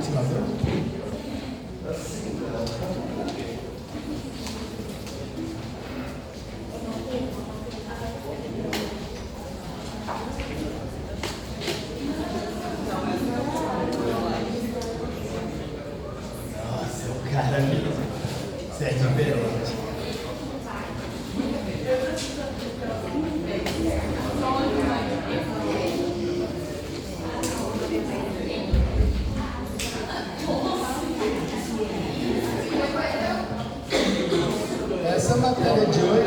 ventilador? Nossa, o cara mesmo. Você é diferente. Essa matéria de hoje,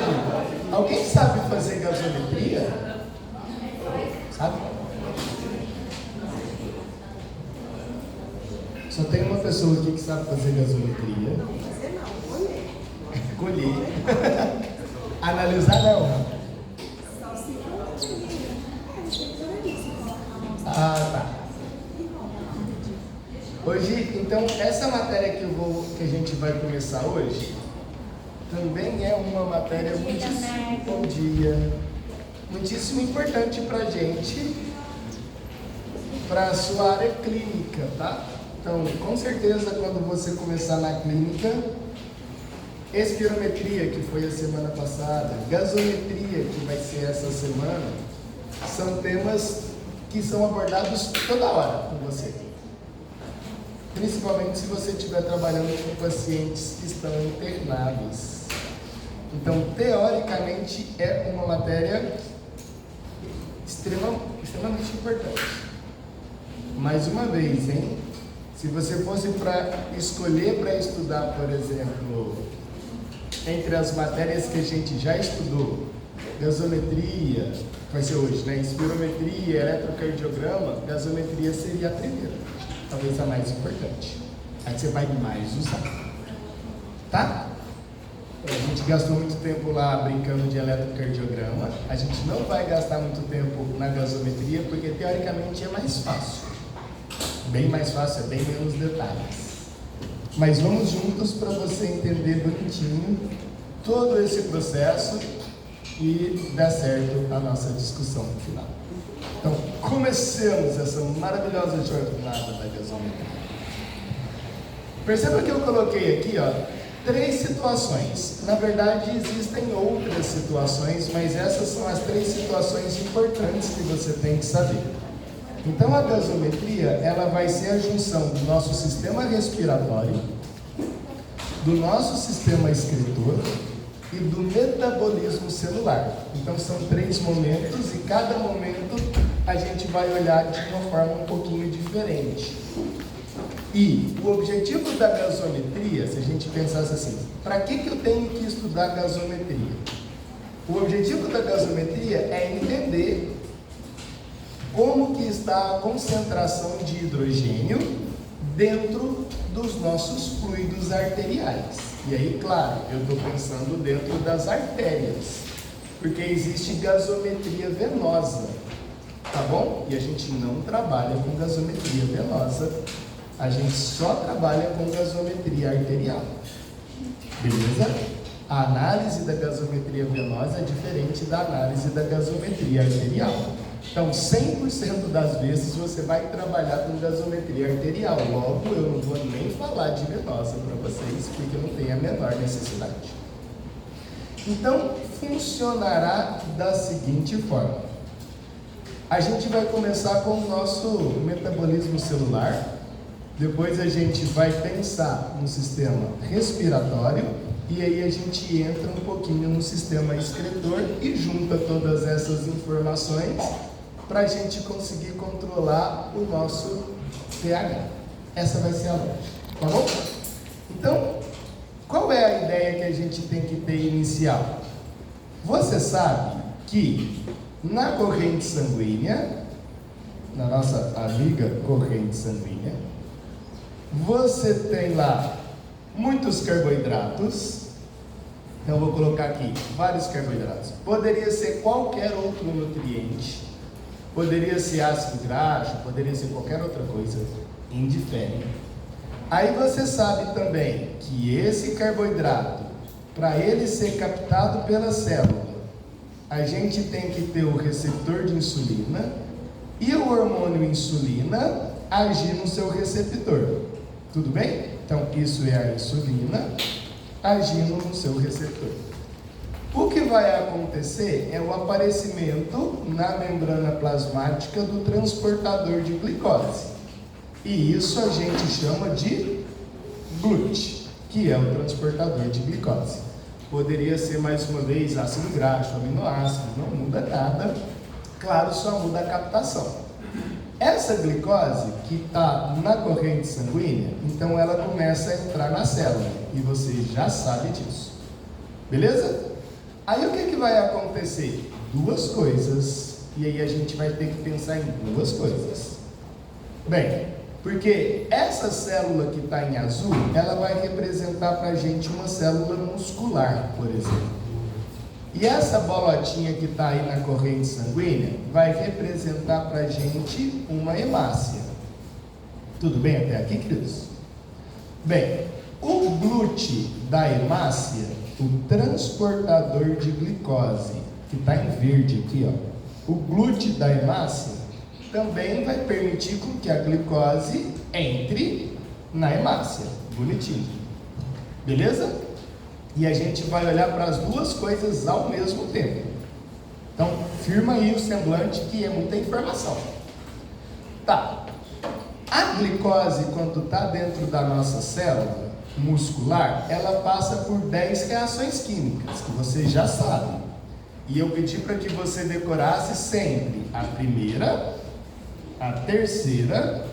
alguém sabe fazer gasometria? Sabe? Só tem uma pessoa aqui que sabe fazer gasometria. Colher. Analisar não. Ah, tá. Hoje, então, essa matéria que a gente vai começar hoje também é uma matéria muitíssimo importante para a gente, para a sua área clínica, tá? Então, com certeza, quando você começar na clínica, espirometria, que foi a semana passada, gasometria, que vai ser essa semana, são temas que são abordados toda hora com você. Principalmente se você estiver trabalhando com pacientes que estão internados. Então, teoricamente, é uma matéria extremamente importante. Mais uma vez, hein? Se você fosse escolher para estudar, por exemplo, entre as matérias que a gente já estudou, gasometria, vai ser hoje, né? Espirometria, eletrocardiograma, gasometria seria a primeira, talvez a mais importante. A que você vai mais usar. Tá? A gente gastou muito tempo lá brincando de eletrocardiograma. A gente não vai gastar muito tempo na gasometria, porque teoricamente é mais fácil. Bem mais fácil, é bem menos detalhes. Mas vamos juntos para você entender bonitinho todo esse processo e dar certo a nossa discussão no final. Então, comecemos essa maravilhosa jornada da gasometria. Perceba que eu coloquei aqui, ó, 3 situações. Na verdade, existem outras situações, mas essas são as 3 situações importantes que você tem que saber. Então, a gasometria, ela vai ser a junção do nosso sistema respiratório, do nosso sistema excretor e do metabolismo celular. Então, são 3 momentos e cada momento a gente vai olhar de uma forma um pouquinho diferente. E o objetivo da gasometria, se a gente pensasse assim, para que eu tenho que estudar gasometria? O objetivo da gasometria é entender como que está a concentração de hidrogênio dentro dos nossos fluidos arteriais. E aí, claro, eu estou pensando dentro das artérias, porque existe gasometria venosa, tá bom? E a gente não trabalha com gasometria venosa, a gente só trabalha com gasometria arterial. Beleza? A análise da gasometria venosa é diferente da análise da gasometria arterial. Então, 100% das vezes você vai trabalhar com gasometria arterial. Logo, eu não vou nem falar de venosa para vocês, porque não tem a menor necessidade. Então, funcionará da seguinte forma. A gente vai começar com o nosso metabolismo celular. Depois a gente vai pensar no sistema respiratório e aí a gente entra um pouquinho no sistema excretor e junta todas essas informações para a gente conseguir controlar o nosso pH. Essa vai ser a lógica, tá bom? Então, qual é a ideia que a gente tem que ter inicial? Você sabe que na corrente sanguínea, na nossa amiga corrente sanguínea, você tem lá muitos carboidratos. Então, eu vou colocar aqui vários carboidratos. Poderia ser qualquer outro nutriente, poderia ser ácido graxo, poderia ser qualquer outra coisa, indifere. Aí você sabe também que esse carboidrato, para ele ser captado pela célula, a gente tem que ter o receptor de insulina, e o hormônio insulina agir no seu receptor. Tudo bem? Então, isso é a insulina agindo no seu receptor. O que vai acontecer é o aparecimento na membrana plasmática do transportador de glicose. E isso a gente chama de GLUT, que é o transportador de glicose. Poderia ser mais uma vez ácido graxo, aminoácido, não muda nada. Claro, só muda a captação. Essa glicose que está na corrente sanguínea, então ela começa a entrar na célula. E você já sabe disso. Beleza? Aí o que vai acontecer? Duas coisas. E aí a gente vai ter que pensar em duas coisas. Bem, porque essa célula que está em azul, ela vai representar para a gente uma célula muscular, por exemplo. E essa bolotinha que está aí na corrente sanguínea vai representar para a gente uma hemácia. Tudo bem até aqui, queridos? Bem, o GLUT da hemácia, o transportador de glicose, que está em verde aqui, ó. O GLUT da hemácia também vai permitir que a glicose entre na hemácia. Bonitinho. Beleza? E a gente vai olhar para as duas coisas ao mesmo tempo. Então, firma aí o semblante, que é muita informação. Tá. A glicose, quando está dentro da nossa célula muscular, ela passa por 10 reações químicas, que você já sabe. E eu pedi para que você decorasse sempre a primeira, a terceira,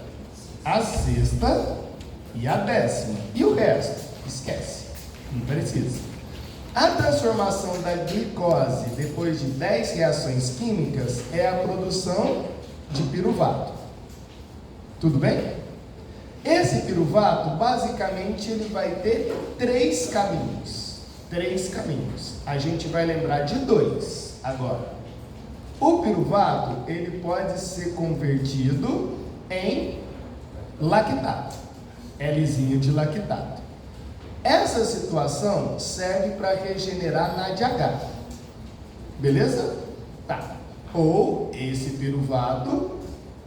a sexta e a 10ª. E o resto? Esquece. Não precisa. A transformação da glicose depois de 10 reações químicas é a produção de piruvato. Tudo bem? Esse piruvato, basicamente, ele vai ter 3 caminhos. 3 caminhos. A gente vai lembrar de 2 agora. O piruvato, ele pode ser convertido em lactato. Lzinho de lactato. Essa situação serve para regenerar NADH. Beleza? Tá. Ou esse piruvato,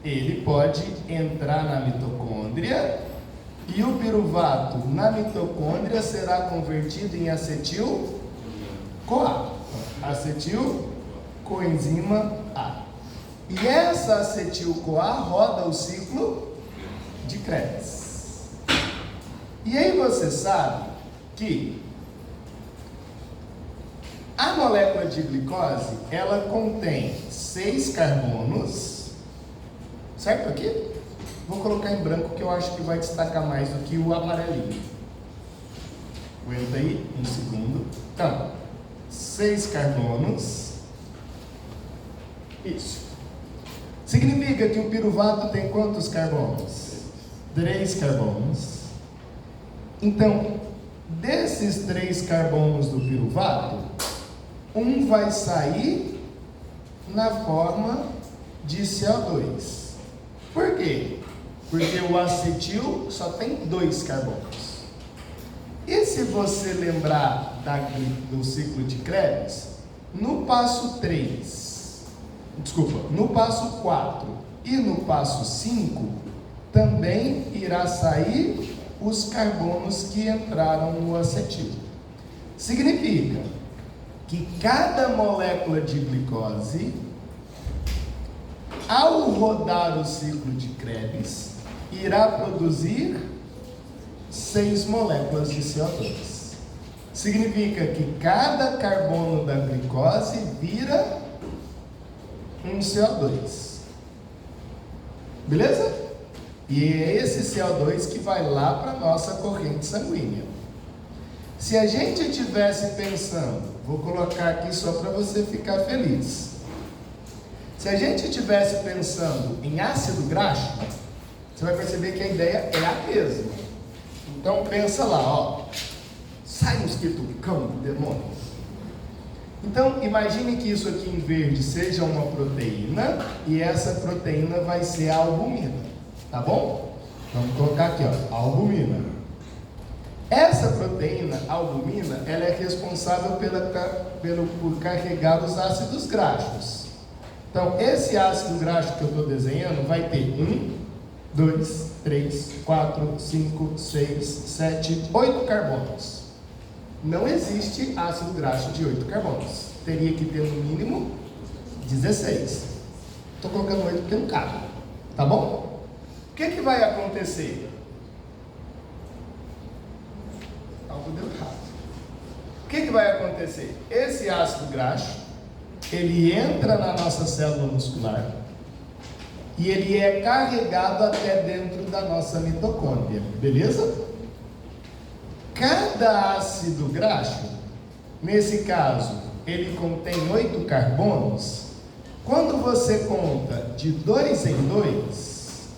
ele pode entrar na mitocôndria e o piruvato na mitocôndria será convertido em acetil-CoA. Acetil-coenzima A. E essa acetil-CoA roda o ciclo de Krebs. E aí você sabe que a molécula de glicose, ela contém 6 carbonos, certo aqui? Vou colocar em branco que eu acho que vai destacar mais do que o amarelinho. Aguenta aí, um segundo. Então, 6 carbonos. Isso. Significa que o piruvato tem quantos carbonos? 3 carbonos. Então, desses 3 carbonos do piruvato, um vai sair na forma de CO2. Por quê? Porque o acetil só tem 2 carbonos. E se você lembrar do ciclo de Krebs, no passo 4 e no passo 5, também irá sair os carbonos que entraram no acetil. Significa que cada molécula de glicose, ao rodar o ciclo de Krebs, irá produzir 6 moléculas de CO2. Significa que cada carbono da glicose vira um CO2. Beleza? E é esse CO2 que vai lá para a nossa corrente sanguínea. Se a gente estivesse pensando, vou colocar aqui só para você ficar feliz. Se a gente estivesse pensando em ácido graxo, você vai perceber que a ideia é a mesma. Então pensa lá, ó. Sai mosquito, cão, demônio. Então imagine que isso aqui em verde seja uma proteína e essa proteína vai ser a albumina. Tá bom? Vamos colocar aqui, ó, albumina. Essa proteína, albumina, ela é responsável por carregar os ácidos graxos. Então, esse ácido graxo que eu estou desenhando vai ter 1, 2, 3, 4, 5, 6, 7, 8 carbonos. Não existe ácido graxo de 8 carbonos. Teria que ter no mínimo 16. Estou colocando 8 porque não cabe. Tá bom? O que vai acontecer? Algo deu errado. O que vai acontecer? Esse ácido graxo, ele entra na nossa célula muscular e ele é carregado até dentro da nossa mitocôndria, beleza? Cada ácido graxo, nesse caso, ele contém 8 carbonos. Quando você conta de 2 em 2,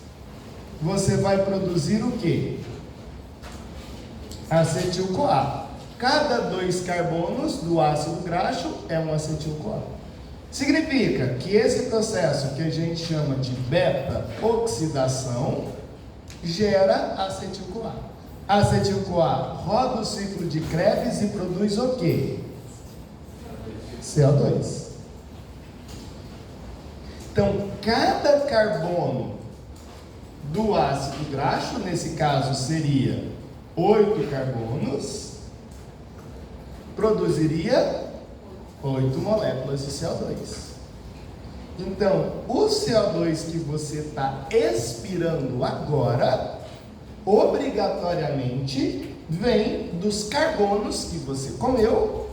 você vai produzir o quê? Acetil-CoA. Cada 2 carbonos do ácido graxo é um acetil-CoA. Significa que esse processo que a gente chama de beta-oxidação gera acetil-CoA. Acetil-CoA roda o ciclo de Krebs e produz o quê? CO2. Então, cada carbono do ácido graxo, nesse caso seria 8 carbonos, produziria 8 moléculas de CO2. Então, o CO2 que você está expirando agora, obrigatoriamente, vem dos carbonos que você comeu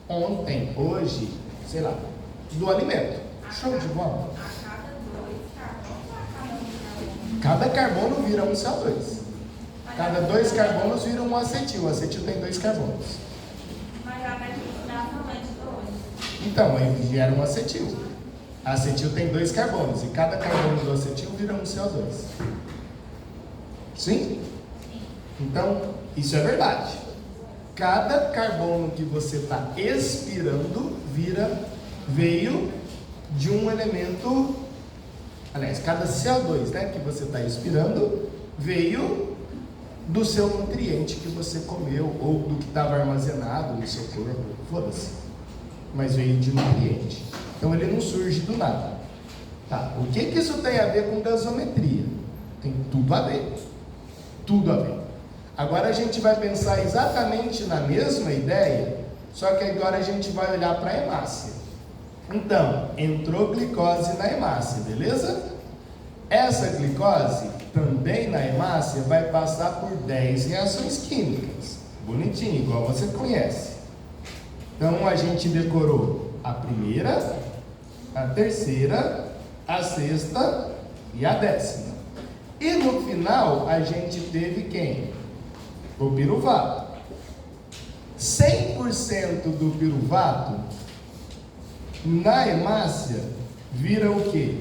ontem, hoje, sei lá, do alimento. Show de bola. Cada carbono vira um CO2. Cada 2 carbonos vira um acetil. O acetil tem 2 carbonos. Mas a metilicidade somente 2. Então, aí gera um acetil. Acetil tem 2 carbonos. E cada carbono do acetil vira um CO2. Sim? Então, isso é verdade. Cada carbono que você está expirando veio de um elemento. Aliás, cada CO2, né, que você está expirando veio do seu nutriente que você comeu ou do que estava armazenado no seu corpo, foda-se, mas veio de nutriente. Então ele não surge do nada. Tá? O que isso tem a ver com gasometria? Tem tudo a ver. Tudo a ver. Agora a gente vai pensar exatamente na mesma ideia, só que agora a gente vai olhar para a hemácia. Então, entrou glicose na hemácia, beleza? Essa glicose, também na hemácia, vai passar por 10 reações químicas. Bonitinho, igual você conhece. Então, a gente decorou a primeira, a terceira, a sexta e a 10ª. E no final, a gente teve quem? O piruvato. 100% do piruvato na hemácia vira o quê?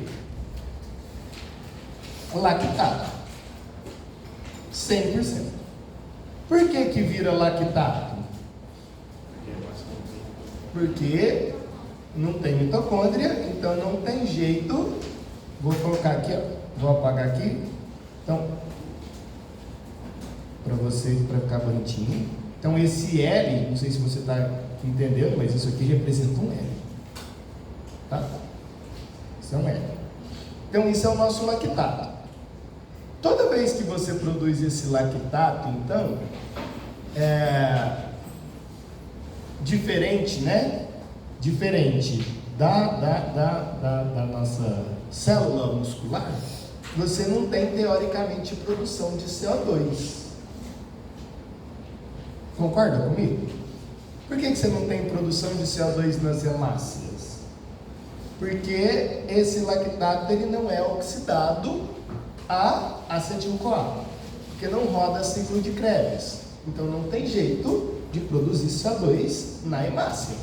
Lactato. 100%. Por que vira lactato? Porque não tem mitocôndria, então não tem jeito. Vou colocar aqui, ó. Vou apagar aqui. Então, para ficar bonitinho. Então esse L, não sei se você está entendendo, mas isso aqui representa um L. Tá? Isso é um L. Então isso é o nosso lactato. Toda vez que você produz esse lactato, então, diferente, né? Diferente da nossa célula muscular, você não tem teoricamente produção de CO2. Concorda comigo? Por que você não tem produção de CO2 nas hemácias? Porque esse lactato ele não é oxidado a acetil-CoA, porque não roda ciclo de Krebs. Então não tem jeito de produzir CO2 na hemácia.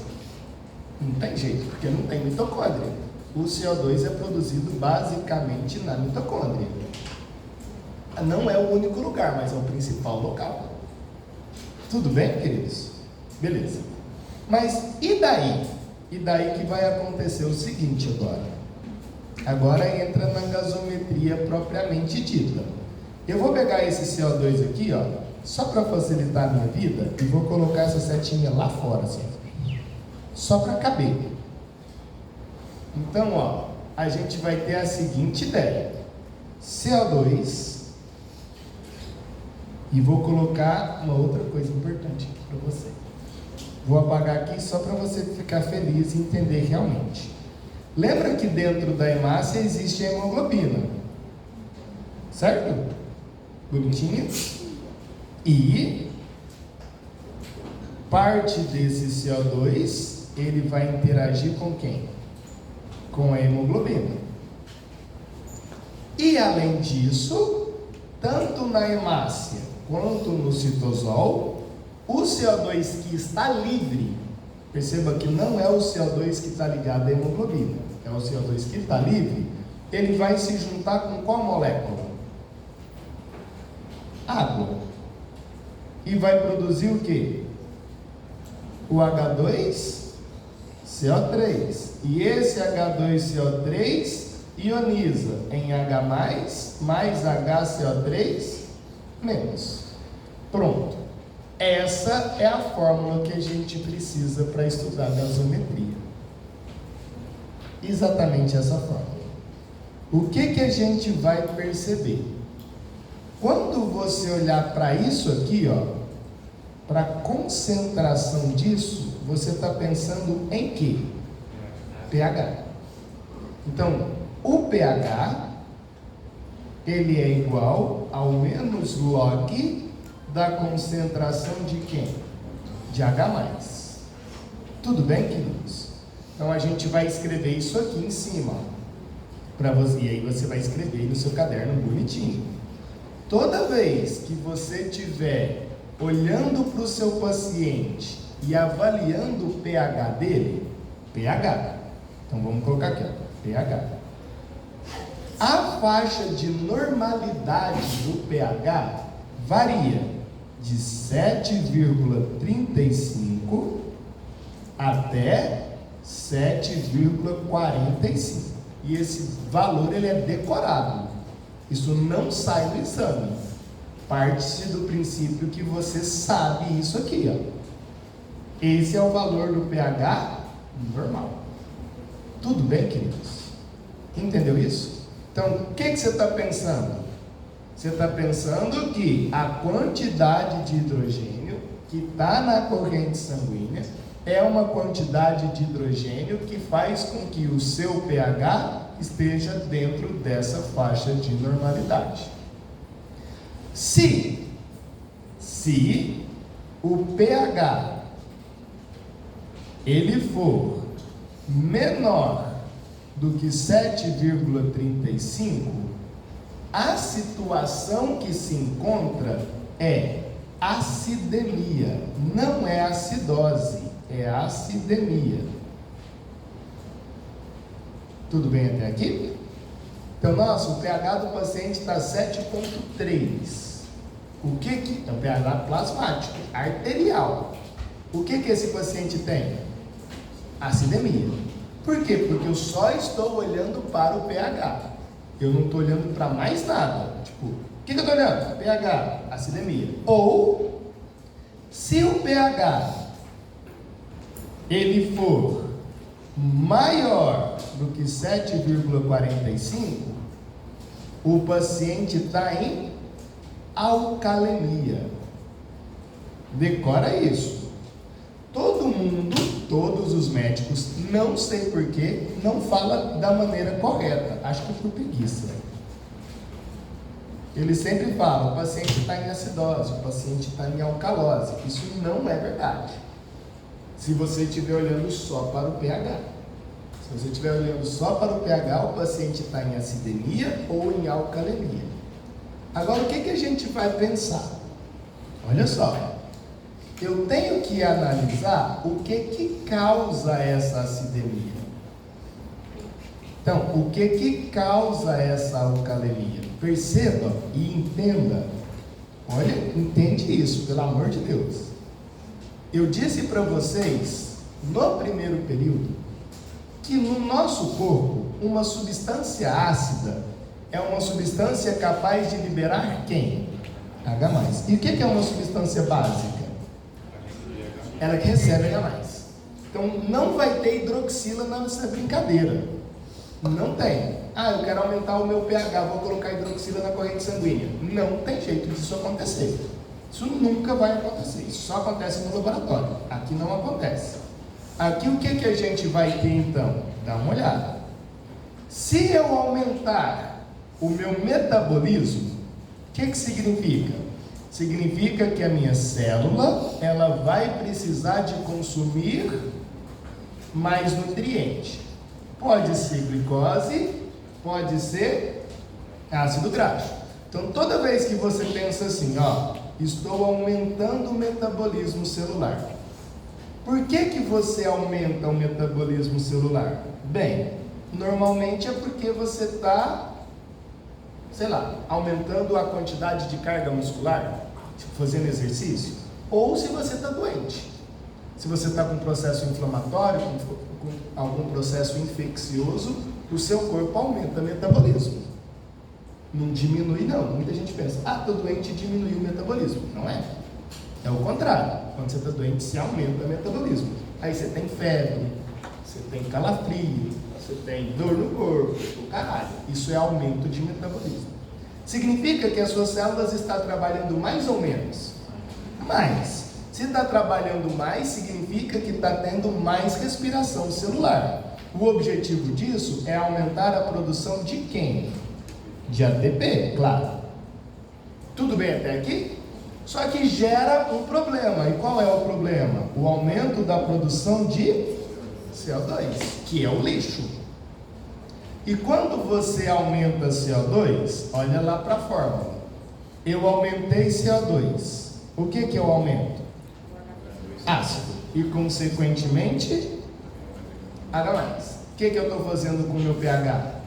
Não tem jeito, porque não tem mitocôndria. O CO2 é produzido basicamente na mitocôndria. Não é o único lugar, mas é o principal local. Tudo bem, queridos? Beleza. Mas e daí? E daí que vai acontecer o seguinte agora. Agora entra na gasometria propriamente dita. Eu vou pegar esse CO2 aqui, ó, só para facilitar a minha vida, e vou colocar essa setinha lá fora, assim, só para caber. Então, ó, a gente vai ter a seguinte ideia. CO2 e vou colocar uma outra coisa importante aqui para você. Vou apagar aqui só para você ficar feliz e entender realmente. Lembra que dentro da hemácia existe a hemoglobina, certo? Bonitinho? E parte desse CO2 ele vai interagir com quem? Com a hemoglobina. E além disso, tanto na hemácia quanto no citosol, o CO2 que está livre, perceba que não é o CO2 que está ligado à hemoglobina, é o CO2 que está livre, ele vai se juntar com qual molécula? Água. E vai produzir o que? O H2CO3. E esse H2CO3 ioniza em H+, mais HCO3 menos. Pronto. Essa é a fórmula que a gente precisa para estudar gasometria. Exatamente essa fórmula. O que a gente vai perceber? Quando você olhar para isso aqui, ó, para a concentração disso, você está pensando em quê? pH. Então, o pH, ele é igual ao menos log da concentração de quem? De H+. Tudo bem, queridos? Então, a gente vai escrever isso aqui em cima, para você, e aí você vai escrever no seu caderno bonitinho. Toda vez que você estiver olhando para o seu paciente e avaliando o pH dele, pH. Então, vamos colocar aqui, ó, pH. A faixa de normalidade do pH varia de 7,35 até 7,45. E esse valor ele é decorado. Isso não sai do exame. Parte-se do princípio que você sabe isso aqui, ó. Esse é o valor do pH normal. Tudo bem, queridos? Entendeu isso? Então, o que você está pensando? Você está pensando que a quantidade de hidrogênio que está na corrente sanguínea é uma quantidade de hidrogênio que faz com que o seu pH esteja dentro dessa faixa de normalidade. Se o pH ele for menor do que 7,35, a situação que se encontra é acidemia, não é acidose, é acidemia. Tudo bem até aqui? Então, o pH do paciente está 7,3. O que é o pH plasmático, arterial. O que esse paciente tem? Acidemia. Por quê? Porque eu só estou olhando para o pH. Eu não estou olhando para mais nada. Tipo, o que eu estou olhando? pH, acidemia. Ou, se o pH ele for maior do que 7,45, o paciente está em alcalemia. Decora isso. Todo mundo, todos os médicos, não sei porquê, não fala da maneira correta. Acho que por preguiça. Eles sempre falam, o paciente está em acidose, o paciente está em alcalose. Isso não é verdade. Se você estiver olhando só para o pH. Se você estiver olhando só para o pH, o paciente está em acidemia ou em alcalemia. Agora, o que a gente vai pensar? Olha só. Eu tenho que analisar o que causa essa acidemia. Então, o que causa essa alcalemia? Perceba e entenda. Olha, entende isso, pelo amor de Deus. Eu disse para vocês, no primeiro período, que no nosso corpo, uma substância ácida é uma substância capaz de liberar quem? H+. E o que é uma substância básica? Ela que recebe H+. Então, não vai ter hidroxila nessa brincadeira. Não tem. Ah, eu quero aumentar o meu pH, vou colocar hidroxila na corrente sanguínea. Não tem jeito disso acontecer. Isso nunca vai acontecer. Isso só acontece no laboratório. Aqui não acontece. Aqui o que a gente vai ter então? Dá uma olhada. Se eu aumentar o meu metabolismo, o que significa? Significa que a minha célula, ela vai precisar de consumir mais nutriente. Pode ser glicose, pode ser ácido graxo. Então, toda vez que você pensa assim, ó, estou aumentando o metabolismo celular. Por que você aumenta o metabolismo celular? Bem, normalmente é porque você está, sei lá, aumentando a quantidade de carga muscular, tipo fazendo exercício, ou se você está doente. Se você está com um processo inflamatório, com algum processo infeccioso, o seu corpo aumenta o metabolismo. Não diminui não. Muita gente pensa, estou doente e diminui o metabolismo. Não é. É o contrário. Quando você está doente, se aumenta o metabolismo. Aí você tem febre, você tem calafrio, você tem dor no corpo, o caralho. Isso é aumento de metabolismo. Significa que as suas células estão trabalhando mais ou menos? Mais. Se está trabalhando mais, significa que está tendo mais respiração celular. O objetivo disso é aumentar a produção de quem? De ATP, claro. Tudo bem até aqui? Só que gera um problema. E qual é o problema? O aumento da produção de CO2, que é o lixo. E quando você aumenta CO2, olha lá para a fórmula. Eu aumentei CO2. O que eu aumento? Ácido. E consequentemente, H+. O que eu estou fazendo com o meu pH?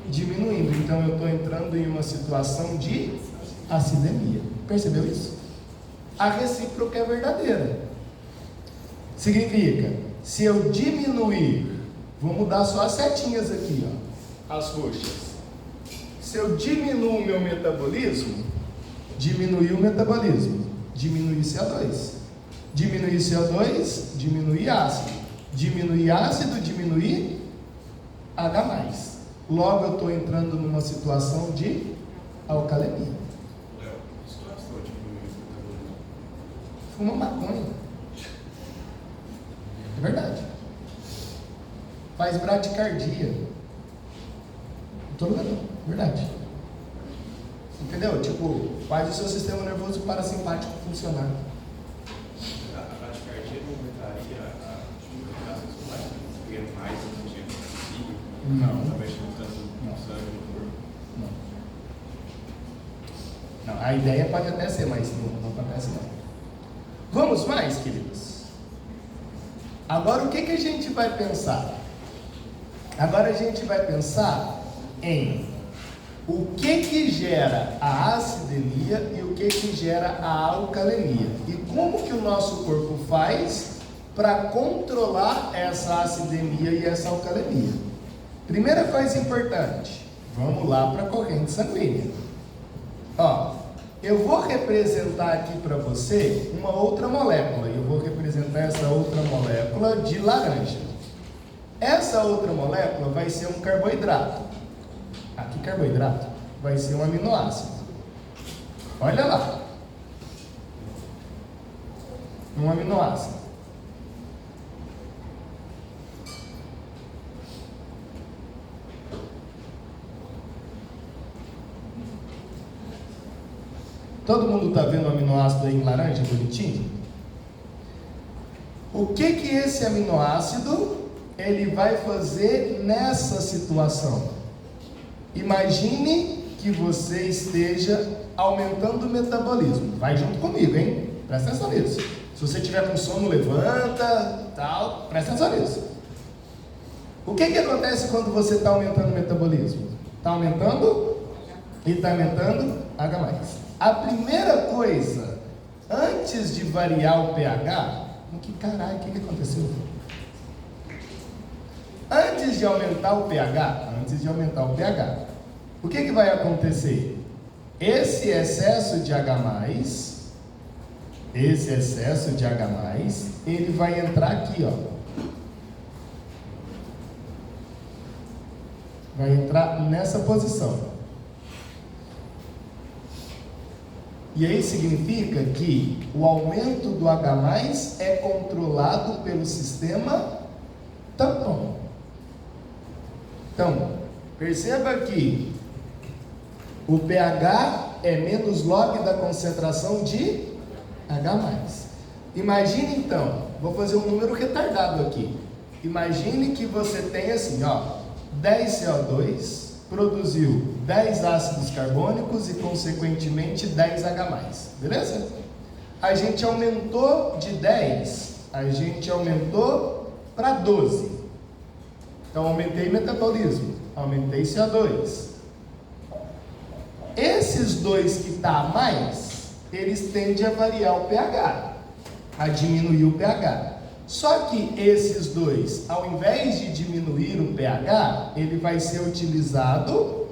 Diminuindo. Então eu estou entrando em uma situação de acidemia. Percebeu isso? A recíproca é verdadeira. Significa, se eu diminuir, vou mudar só as setinhas aqui, ó, as roxas. Se eu diminuo o meu metabolismo, diminuir o metabolismo, diminuir CO2. Diminuir CO2, diminuir ácido. Diminuir ácido, diminuir H+. Logo eu estou entrando numa situação de alcalemia. Fuma maconha. É verdade. Faz bradicardia. Não estou ligando, verdade. Entendeu? Tipo, faz o seu sistema nervoso parasimpático funcionar. A bradicardia não aumentaria a atividade mais oxigênio possível? Não. Talvez tanto sangue no corpo? Não. A ideia pode até ser, mas não acontece não. Vamos mais, queridos? Agora o que a gente vai pensar? Agora a gente vai pensar em o que gera a acidemia e o que gera a alcalemia. E como que o nosso corpo faz para controlar essa acidemia e essa alcalemia. Primeira coisa importante, vamos lá para a corrente sanguínea. Ó, eu vou representar aqui para você uma outra molécula. Eu vou representar essa outra molécula de laranja. Essa outra molécula vai ser um carboidrato. Aqui carboidrato vai ser um aminoácido. Olha lá. Um aminoácido. Todo mundo está vendo o aminoácido aí em laranja, bonitinho? O que esse aminoácido ele vai fazer nessa situação? Imagine que você esteja aumentando o metabolismo. Vai junto comigo, hein? Presta atenção nisso. Se você tiver com sono, levanta, tal. Presta atenção nisso. O que acontece quando você está aumentando o metabolismo? Está aumentando e está aumentando H+. A primeira coisa, antes de variar o pH, o que aconteceu? Antes de aumentar o pH, o que vai acontecer? Esse excesso de H+, ele vai entrar aqui, ó. Vai entrar nessa posição. E aí significa que o aumento do H+ é controlado pelo sistema tampão. Então, perceba que o pH é menos log da concentração de H+. Imagine então, vou fazer um número retardado aqui. Imagine que você tem assim, ó, 10 CO2 produziu 10 ácidos carbônicos e consequentemente 10 H+, beleza? A gente aumentou de 10, a gente aumentou para 12. Então aumentei metabolismo, aumentei CO2. Esses dois que está a mais, eles tendem a variar o pH, a diminuir o pH. Só que esses dois, ao invés de diminuir o pH, ele vai ser utilizado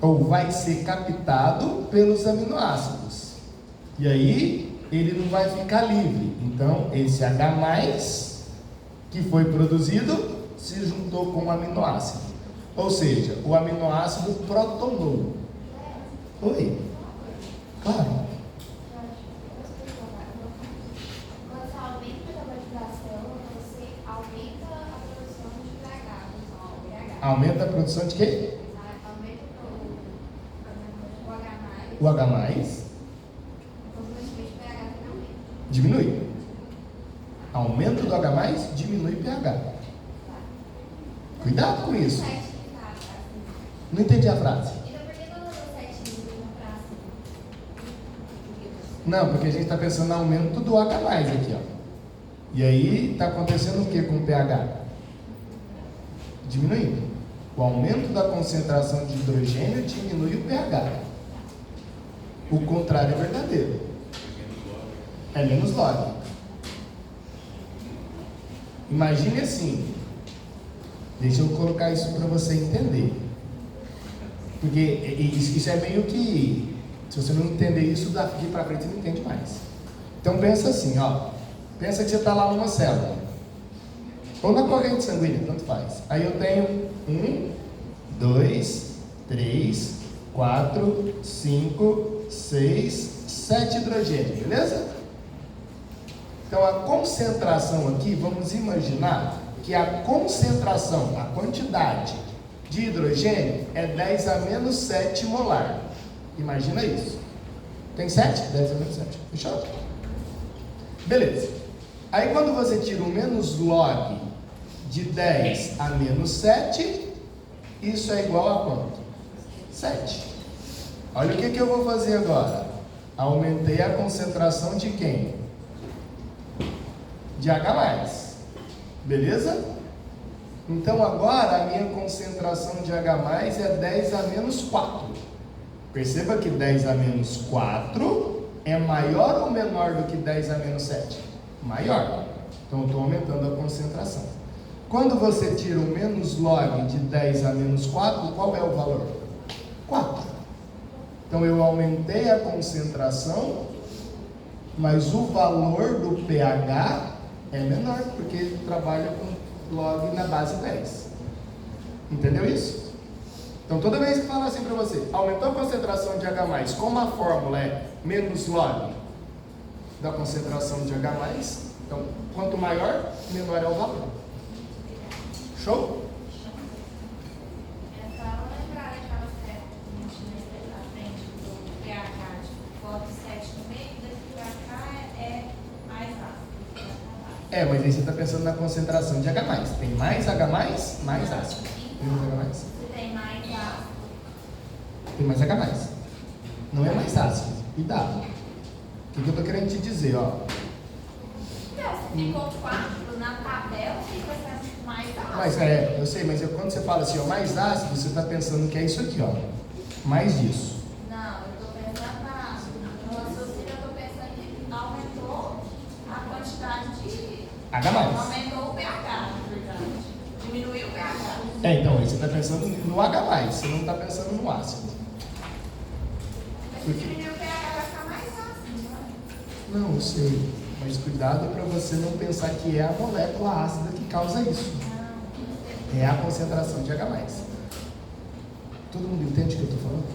ou vai ser captado pelos aminoácidos. E aí ele não vai ficar livre. Então esse H+ que foi produzido se juntou com o aminoácido. Ou seja, o aminoácido protonou. Oi? Claro. Aumenta a produção de quê? Aumenta O H+. Diminui. Aumento do H+, diminui o pH. Cuidado com isso. Não entendi a frase. Não, porque a gente está pensando no aumento do H+ aqui, ó. E aí está acontecendo o que com o pH? Diminuindo. O aumento da concentração de hidrogênio diminui o pH. O contrário é verdadeiro. É menos log. Imagine assim. Deixa eu colocar isso para você entender. Porque isso é meio que... Se você não entender isso, daqui para frente você não entende mais. Então pensa assim, ó. Pensa que você está lá numa célula. Ou na corrente sanguínea, tanto faz. Aí eu tenho 1, 2, 3, 4, 5, 6, 7 hidrogênio, beleza? Então a concentração aqui, vamos imaginar que a concentração, a quantidade de hidrogênio é 10 a menos 7 molar. Imagina isso. Tem 7? 10 a menos 7. Fechou? Beleza. Aí quando você tira o menos log de 10 a menos 7, isso é igual a quanto? 7. Olha o que eu vou fazer agora. Aumentei a concentração de quem? De H+. Beleza? Então agora a minha concentração de H+ é 10 a menos 4. Perceba que 10 a menos 4 é maior ou menor do que 10 a menos 7? Maior. Então eu estou aumentando a concentração. Quando você tira o menos log de 10 a menos 4, qual é o valor? 4. Então eu aumentei a concentração, mas o valor do pH é menor, porque ele trabalha com log na base 10. Entendeu isso? Então toda vez que falar assim para você, aumentou a concentração de H+, como a fórmula é menos log da concentração de H+, então quanto maior, menor é o valor. Show? É só lembrar aquela certa que a gente lembra na frente do pH de foto 7 no meio, daqui pra cá é mais ácido. Mas aí você está pensando na concentração de H+. Tem mais H+, mais ácido. Menos H+. Se tem mais ácido. Tem mais H+. Não é mais ácido. Cuidado. O que eu estou querendo te dizer, ó? Então, se ficou 4 na tabela, fica sendo mais ácido. Mas eu sei, mas quando você fala assim, ó, mais ácido, você está pensando que é isso aqui, ó. Mais disso. Não, eu estou pensando no raciocínio, eu estou pensando que aumentou a quantidade de... H+. Aumentou o pH, na verdade. Diminuiu o pH. Então, aí você está pensando no H+, você não está pensando no ácido. Mas se diminuir o pH vai ficar mais ácido, não é? Não, eu sei. Mas cuidado para você não pensar que é a molécula ácida que causa isso. É a concentração de H+. Todo mundo entende o que eu estou falando?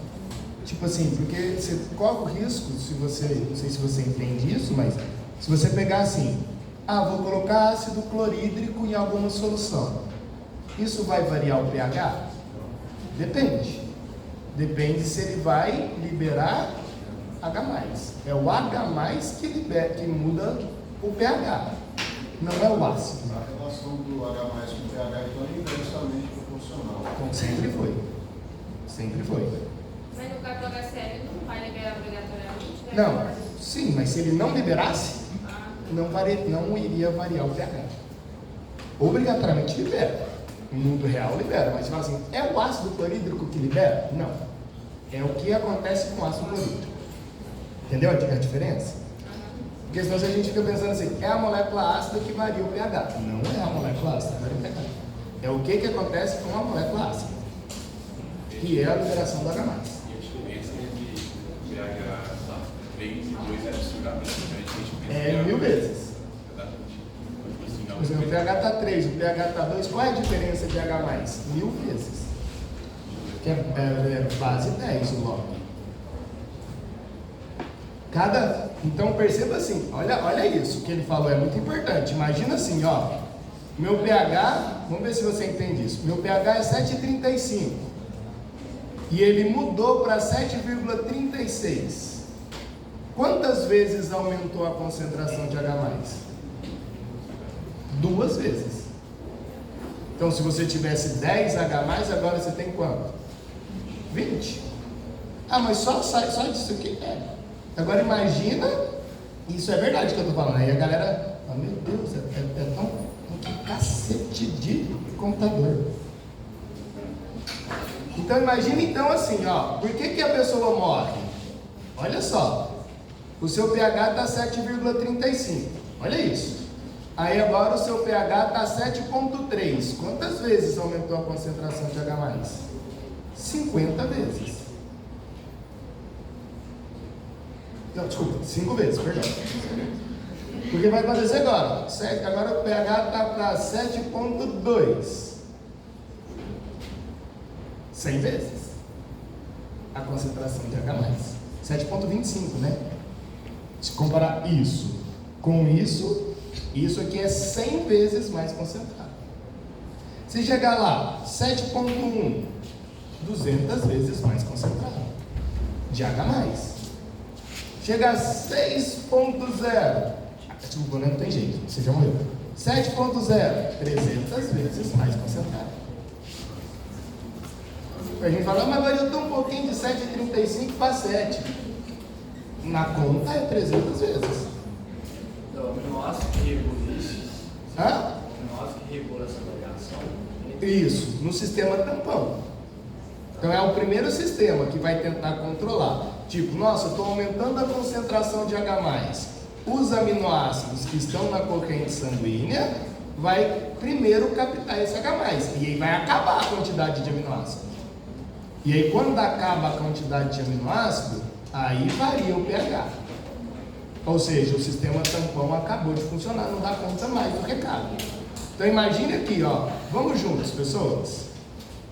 Tipo assim, porque você corre o risco, se você, não sei se você entende isso, mas se você pegar assim, vou colocar ácido clorídrico em alguma solução, isso vai variar o pH? Depende. Depende se ele vai liberar H+. É o H+ que muda o pH, não é o ácido. A relação do H+ com o pH então é inversamente proporcional. Então sempre foi. Sempre foi. Mas no caso do HCl não vai liberar obrigatoriamente? Né? Não, sim, mas se ele não liberasse, não iria variar o pH. Obrigatoriamente libera. No mundo real libera, mas fala assim, é o ácido clorídrico que libera? Não. É o que acontece com o ácido clorídrico. Entendeu a diferença? Porque senão a gente fica pensando assim, é a molécula ácida que varia o pH. Não é a molécula ácida que varia o pH. É o que acontece com a molécula ácida, que é a liberação do H+. E a diferença entre pH 3 e 2 é absurdamente diferente. É 1000 vezes. Por exemplo, o pH está 3, o pH está 2, qual é a diferença de H+? 1000 vezes. Que é base 10 o log. Então perceba assim, olha isso que ele falou, é muito importante. Imagina assim, meu pH, vamos ver se você entende isso. Meu pH é 7,35 e ele mudou para 7,36. Quantas vezes aumentou a concentração de H+? 2 vezes. Então se você tivesse 10 H+, agora você tem quanto? 20. Mas só disso aqui? Agora imagina, isso é verdade que eu estou falando, aí a galera fala, meu Deus, é tão que cacete de computador. Então imagina então assim, por que a pessoa morre? Olha só, o seu pH está 7,35, olha isso. Aí agora o seu pH está 7,3. Quantas vezes aumentou a concentração de H+? 50 vezes. Não, desculpa, 5 vezes, perdão. Porque vai acontecer agora. Agora o pH está para 7,2. 100 vezes a concentração de H+. 7,25, né? Se comparar isso com isso, isso aqui é 100 vezes mais concentrado. Se chegar lá, 7,1, 200 vezes mais concentrado de H+. Chega a 6,0. Desculpa, não tem jeito, você já morreu. 7,0, 300 vezes mais concentrado. A gente fala, mas variou tão pouquinho de 7,35 para 7. Na conta é 300 vezes. Então, o aminoácido que regula isso. Hã? O aminoácido que regula essa variação. Isso, no sistema tampão. Então é o primeiro sistema que vai tentar controlar. Tipo, nossa, estou aumentando a concentração de H+. Os aminoácidos que estão na corrente sanguínea vai primeiro captar esse H+. E aí vai acabar a quantidade de aminoácido. E aí quando acaba a quantidade de aminoácido, aí varia o pH. Ou seja, o sistema tampão acabou de funcionar, não dá conta mais do recado. Então imagine aqui, vamos juntos, pessoas.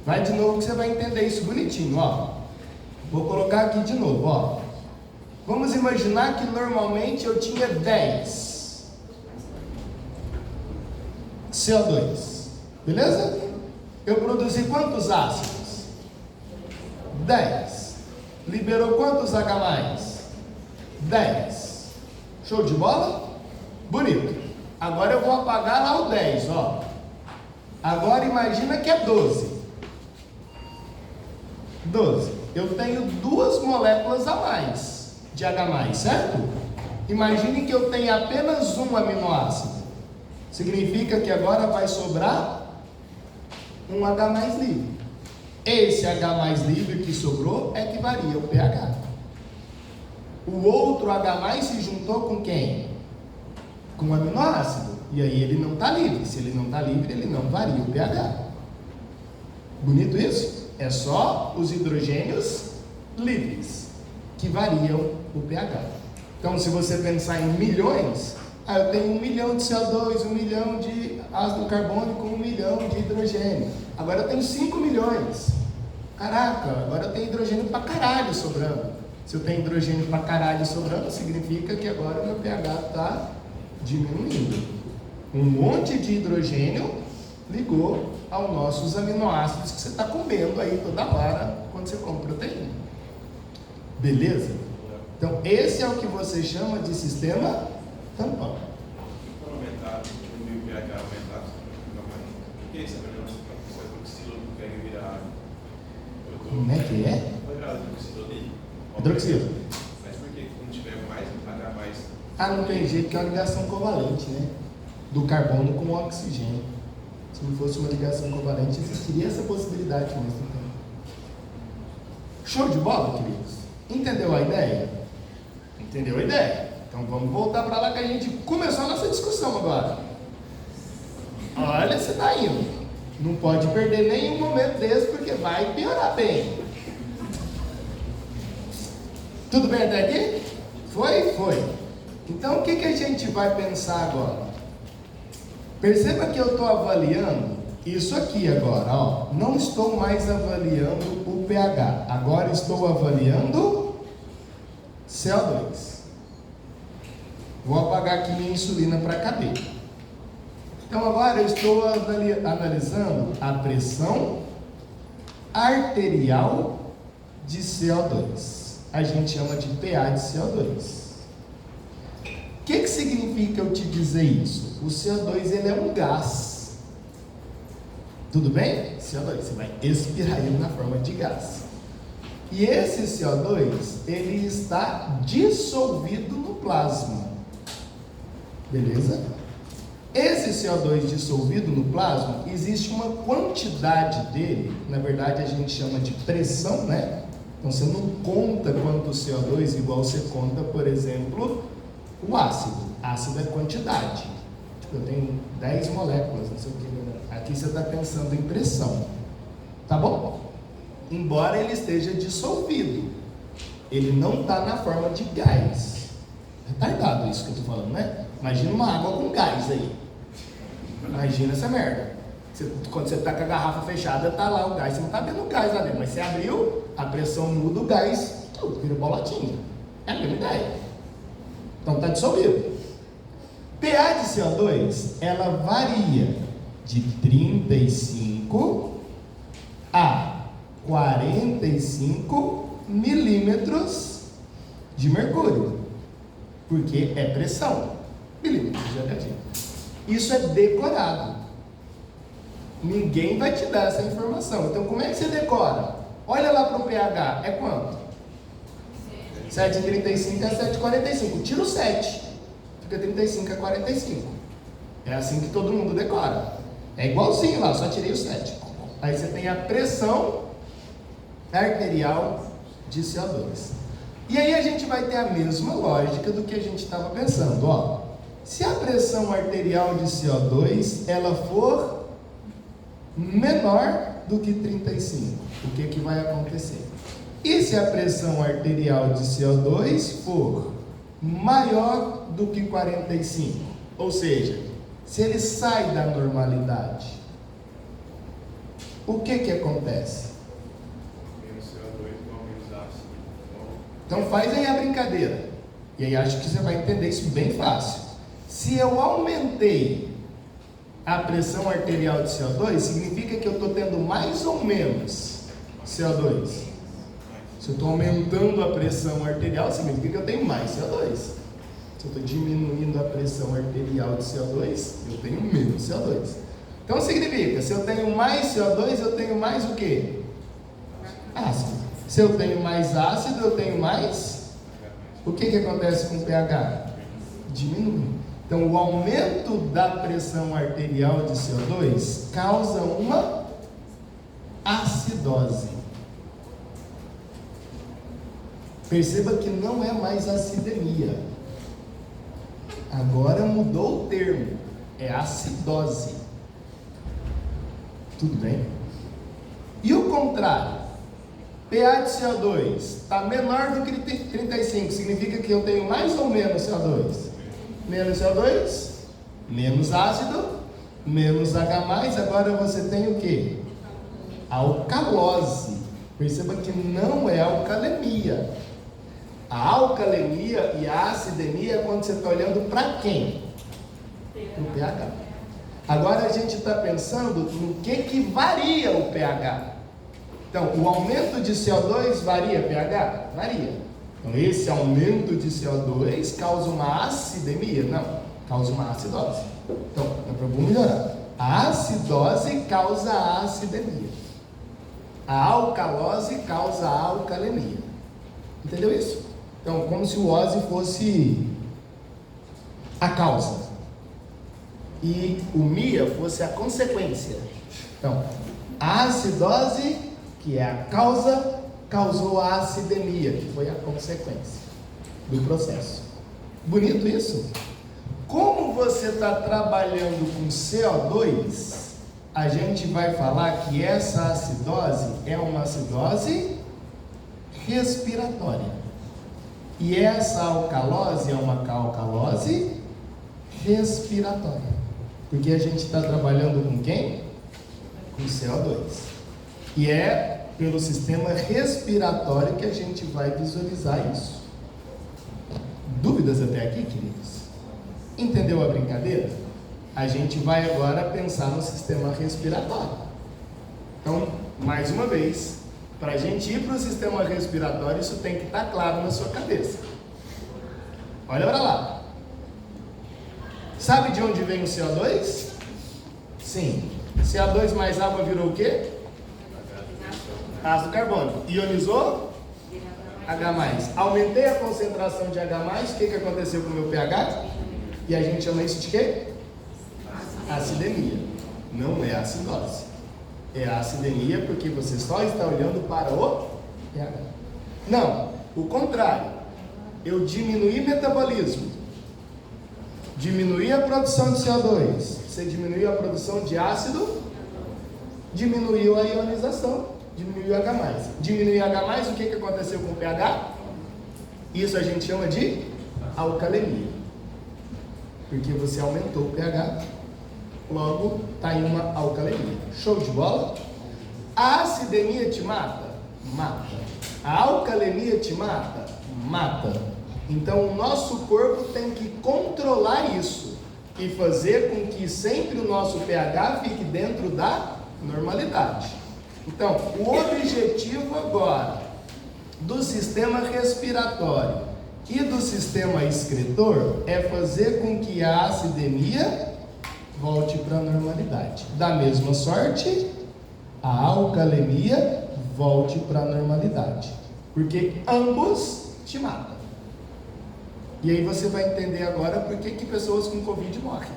Vai de novo que você vai entender isso bonitinho, Vou colocar aqui de novo, Vamos imaginar que normalmente eu tinha 10 CO2, beleza? Eu produzi quantos ácidos? 10. Liberou quantos H+? 10. Show de bola? Bonito. Agora eu vou apagar lá o 10, Agora imagina que é 12. 12. Eu tenho 2 moléculas a mais de H+, certo? Imagine que eu tenho apenas um aminoácido. Significa que agora vai sobrar um H+ livre. Esse H+ livre que sobrou é que varia o pH. O outro H+ se juntou com quem? Com o aminoácido. E aí ele não está livre. Se ele não está livre, ele não varia o pH. Bonito isso? É só os hidrogênios livres que variam o pH. Então, se você pensar em milhões, eu tenho 1 milhão de CO2, 1 milhão de ácido carbônico, 1 milhão de hidrogênio. Agora eu tenho 5 milhões. Caraca, agora eu tenho hidrogênio pra caralho sobrando. Se eu tenho hidrogênio pra caralho sobrando, significa que agora o meu pH está diminuindo. Um monte de hidrogênio ligou aos nossos aminoácidos que você está comendo aí toda hora quando você come proteína. Beleza? Então, esse é o que você chama de sistema tampão. Quando aumentar, o meu pH aumentar, o que é isso? A hidroxila não quer virar água. Como é que é? Vai virar hidroxila ali. Hidroxila. Mas por que quando tiver mais, pagar mais? Ah, não tem jeito, que é uma ligação covalente, né? Do carbono com o oxigênio. Se não fosse uma ligação covalente, existiria essa possibilidade mesmo. Então. Show de bola, queridos? Entendeu a ideia? Entendeu a ideia? Então vamos voltar para lá que a gente começou a nossa discussão agora. Olha, você está indo. Não pode perder nenhum momento desse, porque vai piorar bem. Tudo bem até aqui? Foi? Foi. Então o que a gente vai pensar agora? Perceba que eu estou avaliando isso aqui agora, ó. Não estou mais avaliando o pH. Agora estou avaliando CO2. Vou apagar aqui minha insulina para caber. Então agora eu estou analisando a pressão arterial de CO2. A gente chama de pA de CO2. O que significa eu te dizer isso? O CO2 ele é um gás. Tudo bem? CO2, você vai expirar ele na forma de gás. E esse CO2 ele está dissolvido no plasma. Beleza? Esse CO2 dissolvido no plasma, existe uma quantidade dele, na verdade a gente chama de pressão, né? Então você não conta quanto CO2 igual você conta, por exemplo, o ácido. Ácido é quantidade. Tipo, eu tenho 10 moléculas, não sei o que. Aqui você está pensando em pressão. Tá bom? Embora ele esteja dissolvido, ele não está na forma de gás. Retardado isso que eu estou falando, né? Imagina uma água com gás aí. Imagina essa merda. Quando você está com a garrafa fechada, está lá o gás. Você não está vendo o gás lá dentro, mas você abriu, a pressão muda, o gás, tudo vira bolotinha. É a mesma ideia. Então está dissolvido. pH de CO2, ela varia de 35 a 45 milímetros de mercúrio. Porque é pressão. Milímetros de energia. Isso é decorado. Ninguém vai te dar essa informação. Então, como é que você decora? Olha lá para o pH. É quanto? 7,35 a 7,45. Tira o 7. Fica 35 a 45. É assim que todo mundo decora. É igualzinho lá, só tirei o 7. Aí você tem a pressão arterial de CO2. E aí a gente vai ter a mesma lógica do que a gente estava pensando. Ó, se a pressão arterial de CO2 ela for menor do que 35, o que vai acontecer? E se a pressão arterial de CO2 for maior do que 45? Ou seja, se ele sai da normalidade, o que acontece? Menos CO2 igual menos ácido. Então faz aí a brincadeira. E aí acho que você vai entender isso bem fácil. Se eu aumentei a pressão arterial de CO2, significa que eu estou tendo mais ou menos CO2. Se eu estou aumentando a pressão arterial, significa que eu tenho mais CO2. Se eu estou diminuindo a pressão arterial de CO2, eu tenho menos CO2. Então significa, se eu tenho mais CO2, eu tenho mais o quê? Ácido. Se eu tenho mais ácido, eu tenho mais... O que acontece com o pH? Diminui. Então o aumento da pressão arterial de CO2 causa uma acidose. Perceba que não é mais acidemia. Agora mudou o termo. É acidose. Tudo bem? E o contrário? pH de CO2 está menor do que 35. Significa que eu tenho mais ou menos CO2? Menos CO2, menos ácido, menos H+, agora você tem o que? Alcalose. Perceba que não é alcalemia. A alcalemia e a acidemia é quando você está olhando para quem? No pH. Agora a gente está pensando no que varia o pH. Então, o aumento de CO2 varia pH? Varia. Então, esse aumento de CO2 causa uma acidemia? Não, causa uma acidose. Então, vamos melhorar. A acidose causa a acidemia. A alcalose causa a alcalemia. Entendeu isso? Então, como se o ose fosse a causa e o mia fosse a consequência. Então, a acidose, que é a causa, causou a acidemia, que foi a consequência do processo. Bonito isso? Como você está trabalhando com CO2, a gente vai falar que essa acidose é uma acidose respiratória. E essa alcalose é uma alcalose respiratória. Porque a gente está trabalhando com quem? Com CO2. E é pelo sistema respiratório que a gente vai visualizar isso. Dúvidas até aqui, queridos? Entendeu a brincadeira? A gente vai agora pensar no sistema respiratório. Então, mais uma vez, para a gente ir para o sistema respiratório, isso tem que estar claro na sua cabeça. Olha para lá. Sabe de onde vem o CO2? Sim. CO2 mais água virou o quê? Ácido carbônico. Ionizou? H+. Aumentei a concentração de H+, o que aconteceu com o meu pH? E a gente chama isso de quê? Acidemia. Não é acidose. É acidemia porque você só está olhando para o pH. Não, o contrário. Eu diminuí metabolismo. Diminuí a produção de CO2. Você diminuiu a produção de ácido, diminuiu a ionização, diminuiu H+. Diminuiu H+, o que aconteceu com o pH? Isso a gente chama de alcalemia. Porque você aumentou o pH, logo está em uma alcalemia. Show de bola? A acidemia te mata? Mata. A alcalemia te mata? Mata. Então o nosso corpo tem que controlar isso e fazer com que sempre o nosso pH fique dentro da normalidade. Então, o objetivo agora do sistema respiratório e do sistema excretor é fazer com que a acidemia volte para a normalidade. Da mesma sorte, a alcalemia volte para a normalidade. Porque ambos te matam. E aí você vai entender agora por que pessoas com Covid morrem.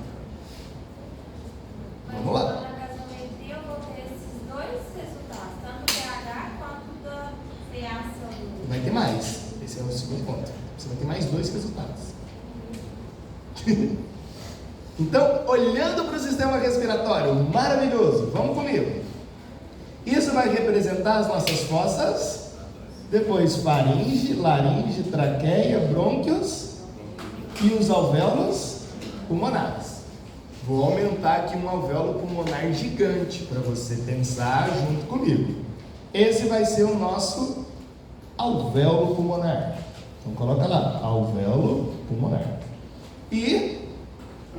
Vamos lá. Na gasometria eu vou ter esses dois resultados, tanto do pH quanto da reação. Vai ter mais. Esse é o segundo ponto. Você vai ter mais dois resultados. Então, olhando para o sistema respiratório, maravilhoso. Vamos comigo. Isso vai representar as nossas fossas, depois faringe, laringe, traqueia, brônquios e os alvéolos pulmonares. Vou aumentar aqui um alvéolo pulmonar gigante para você pensar junto comigo. Esse vai ser o nosso alvéolo pulmonar. Então coloca lá, alvéolo pulmonar. E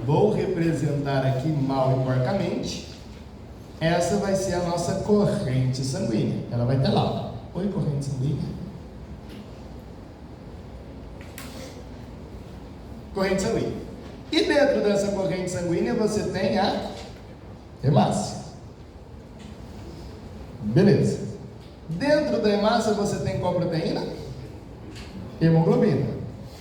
vou representar aqui mal e porcamente. Essa vai ser a nossa corrente sanguínea. Ela vai ter lá. Oi, corrente sanguínea. Corrente sanguínea. E dentro dessa corrente sanguínea você tem a hemácia. Beleza. Dentro da hemácia você tem qual proteína? Hemoglobina.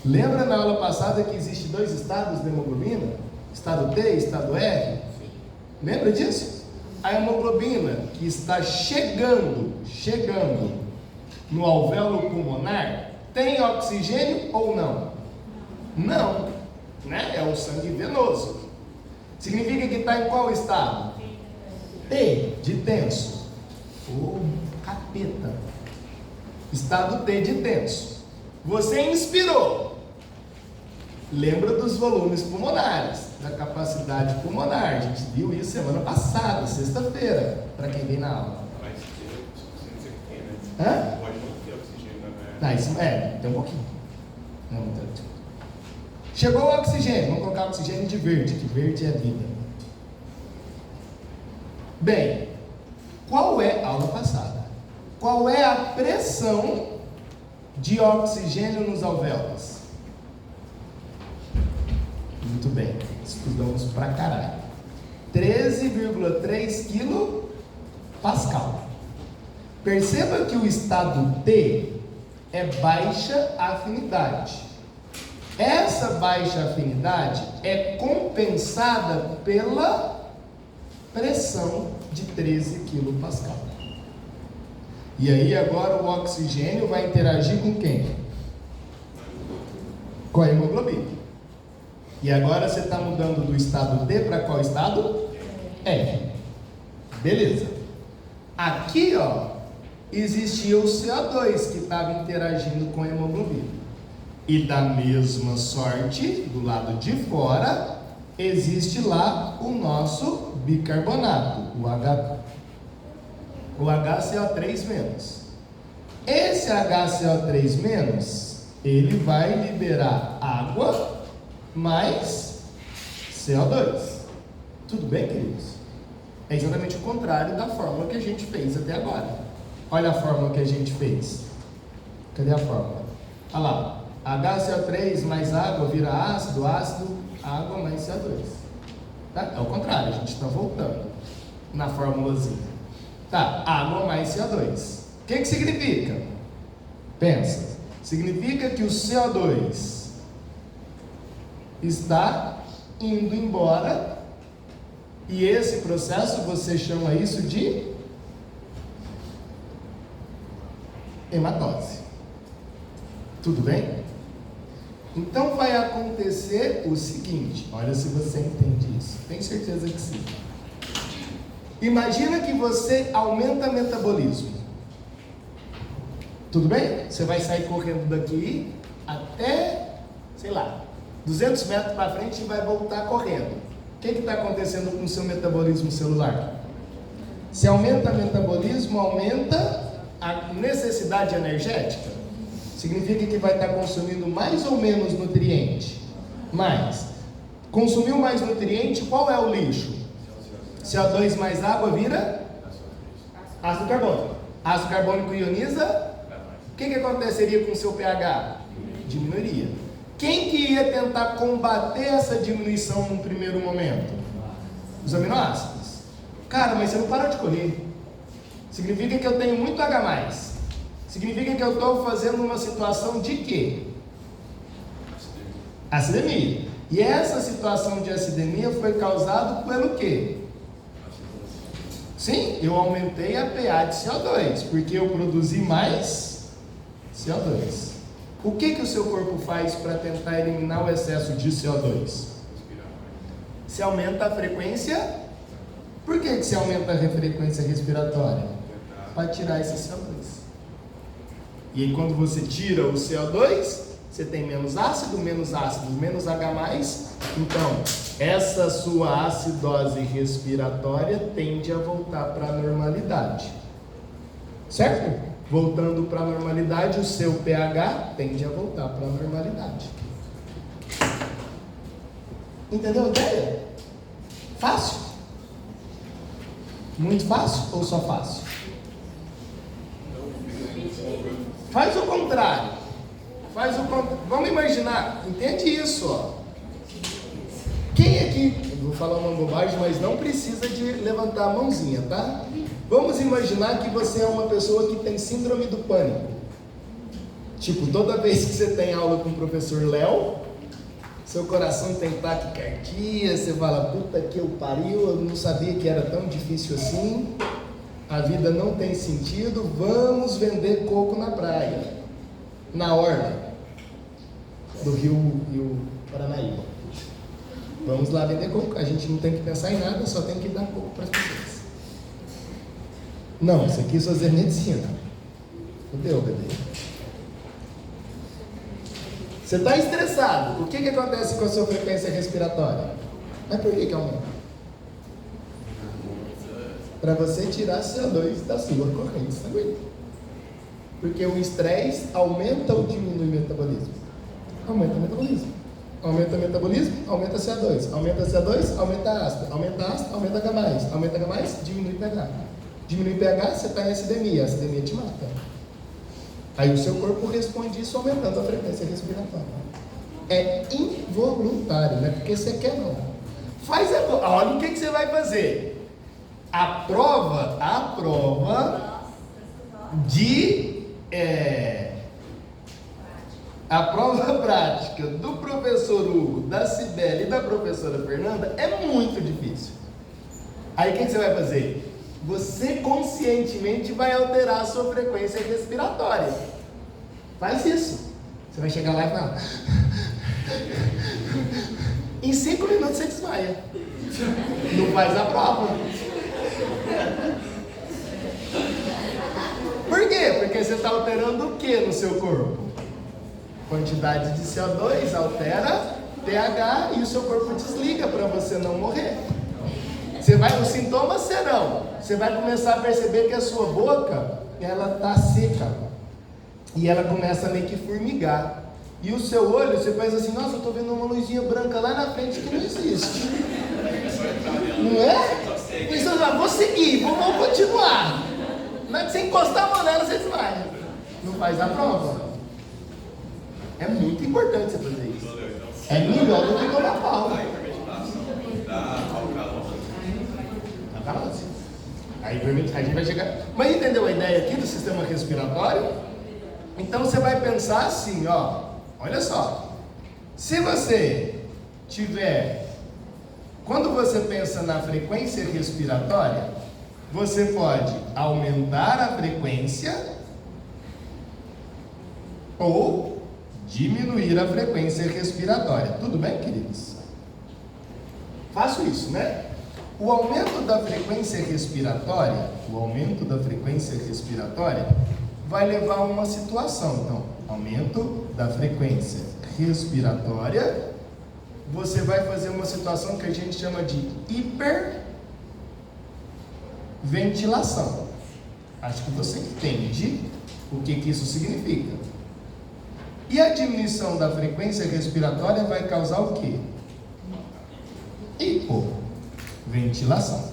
Lembra na aula passada que existe dois estados de hemoglobina? Estado T e estado R? Lembra disso? A hemoglobina que está chegando no alvéolo pulmonar tem oxigênio ou não? Não, né? É o sangue venoso. Significa que está em qual estado? T, de tenso. Capeta. Estado T de tenso. Você inspirou. Lembra dos volumes pulmonares, da capacidade pulmonar. A gente viu isso semana passada, sexta-feira, para quem vem na aula. Hã? Pode não ter oxigênio, né? Tá, isso tem um pouquinho. Não, tanto. Chegou o oxigênio, vamos colocar oxigênio de verde, que verde é vida. Bem, aula passada, qual é a pressão de oxigênio nos alvéolos? Muito bem, estudamos pra caralho. 13,3 kPa. Perceba que o estado T é baixa afinidade. Essa baixa afinidade é compensada pela pressão de 13 kPa. E aí agora o oxigênio vai interagir com quem? Com a hemoglobina. E agora você está mudando do estado D para qual estado? F. Beleza. Aqui, ó, existia o CO2 que estava interagindo com a hemoglobina. E da mesma sorte, do lado de fora, existe lá o nosso bicarbonato, o HCO3-. Esse HCO3-, ele vai liberar água mais CO2. Tudo bem, queridos? É exatamente o contrário da fórmula que a gente fez até agora. Olha a fórmula que a gente fez. Cadê a fórmula? Olha lá. HCO3 mais água vira ácido, água mais CO2. Tá? É o contrário, a gente está voltando na formulazinha. Tá, água mais CO2. O que significa? Pensa. Significa que o CO2 está indo embora, e esse processo você chama isso de hematose. Tudo bem? Então vai acontecer o seguinte, olha se você entende isso. Tenho certeza que sim. Imagina que você aumenta o metabolismo. Tudo bem? Você vai sair correndo daqui até, sei lá, 200 metros para frente e vai voltar correndo. O que está acontecendo com o seu metabolismo celular? Se aumenta o metabolismo, aumenta a necessidade energética. Significa que vai estar consumindo mais ou menos nutriente? Mais. Consumiu mais nutriente, qual é o lixo? CO2 mais água vira? Ácido carbônico. Ácido carbônico ioniza? O que aconteceria com o seu pH? Diminuiria. Quem que ia tentar combater essa diminuição no primeiro momento? Os aminoácidos. Cara, mas você não para de colher. Significa que eu tenho muito H+. Significa que eu estou fazendo uma situação de quê? Acidemia. E essa situação de acidemia foi causada pelo quê? Sim, eu aumentei a pH de CO2, porque eu produzi mais CO2. O que o seu corpo faz para tentar eliminar o excesso de CO2? Se aumenta a frequência. Por que se aumenta a frequência respiratória? Para tirar esse CO2. E aí quando você tira o CO2, você tem menos ácido, menos H+. Então, essa sua acidose respiratória tende a voltar para a normalidade. Certo? Voltando para a normalidade, o seu pH tende a voltar para a normalidade. Entendeu a ideia? Fácil? Muito fácil ou só fácil? Faz o contrário. Vamos imaginar, entende isso, ó. Quem aqui, vou falar uma bobagem, mas não precisa de levantar a mãozinha, tá? Vamos imaginar que você é uma pessoa que tem síndrome do pânico. Tipo, toda vez que você tem aula com o professor Léo, seu coração tem taquicardia, você fala, puta que eu pariu, eu não sabia que era tão difícil assim. A vida não tem sentido, vamos vender coco na praia, na orla do Rio Paranaíba. Vamos lá vender coco, a gente não tem que pensar em nada, só tem que dar coco para as pessoas. Não, você quis fazer medicina. Fudeu, bebê. Você está estressado, o que acontece com a sua frequência respiratória? Mas por que aumenta? Para você tirar CO2 da sua corrente sanguínea. Porque o estresse aumenta ou diminui o metabolismo? Aumenta o metabolismo. Aumenta o metabolismo, aumenta CO2. Aumenta CO2, aumenta ácido. Aumenta ácido, aumenta H+. Aumenta H+, diminui pH. Diminui pH, você está em acidemia. A acidemia te mata. Aí o seu corpo responde isso aumentando a frequência respiratória. É involuntário, não é porque você quer não. Faz agora. Olha o que você vai fazer. A prova prática do professor Hugo, da Cibele e da professora Fernanda é muito difícil. Aí o que você vai fazer? Você conscientemente vai alterar a sua frequência respiratória. Faz isso. Você vai chegar lá e falar. Em 5 minutos você desmaia. Não faz a prova. Por quê? Porque você está alterando o que no seu corpo? Quantidade de CO2 altera pH e o seu corpo desliga para você não morrer. Os sintomas serão, você vai começar a perceber que a sua boca, ela está seca. E ela começa a meio que formigar. E o seu olho, você faz assim, nossa, eu estou vendo uma luzinha branca lá na frente que não existe. Não é? E você fala, vou seguir, vamos continuar. Mas se encostar a mão nela, você desmaia. Não faz a prova. É muito importante você fazer isso. É melhor do que tomar pau. Aí a gente vai chegar. Mas entendeu a ideia aqui do sistema respiratório? Então você vai pensar assim, ó. Olha só. Se você tiver. Quando você pensa na frequência respiratória, você pode aumentar a frequência ou diminuir a frequência respiratória. Tudo bem, queridos? Faço isso, né? O aumento da frequência respiratória vai levar a uma situação. Então, aumento da frequência respiratória, você vai fazer uma situação que a gente chama de hiperventilação. Acho que você entende o que isso significa. E a diminuição da frequência respiratória vai causar o quê? Hipoventilação.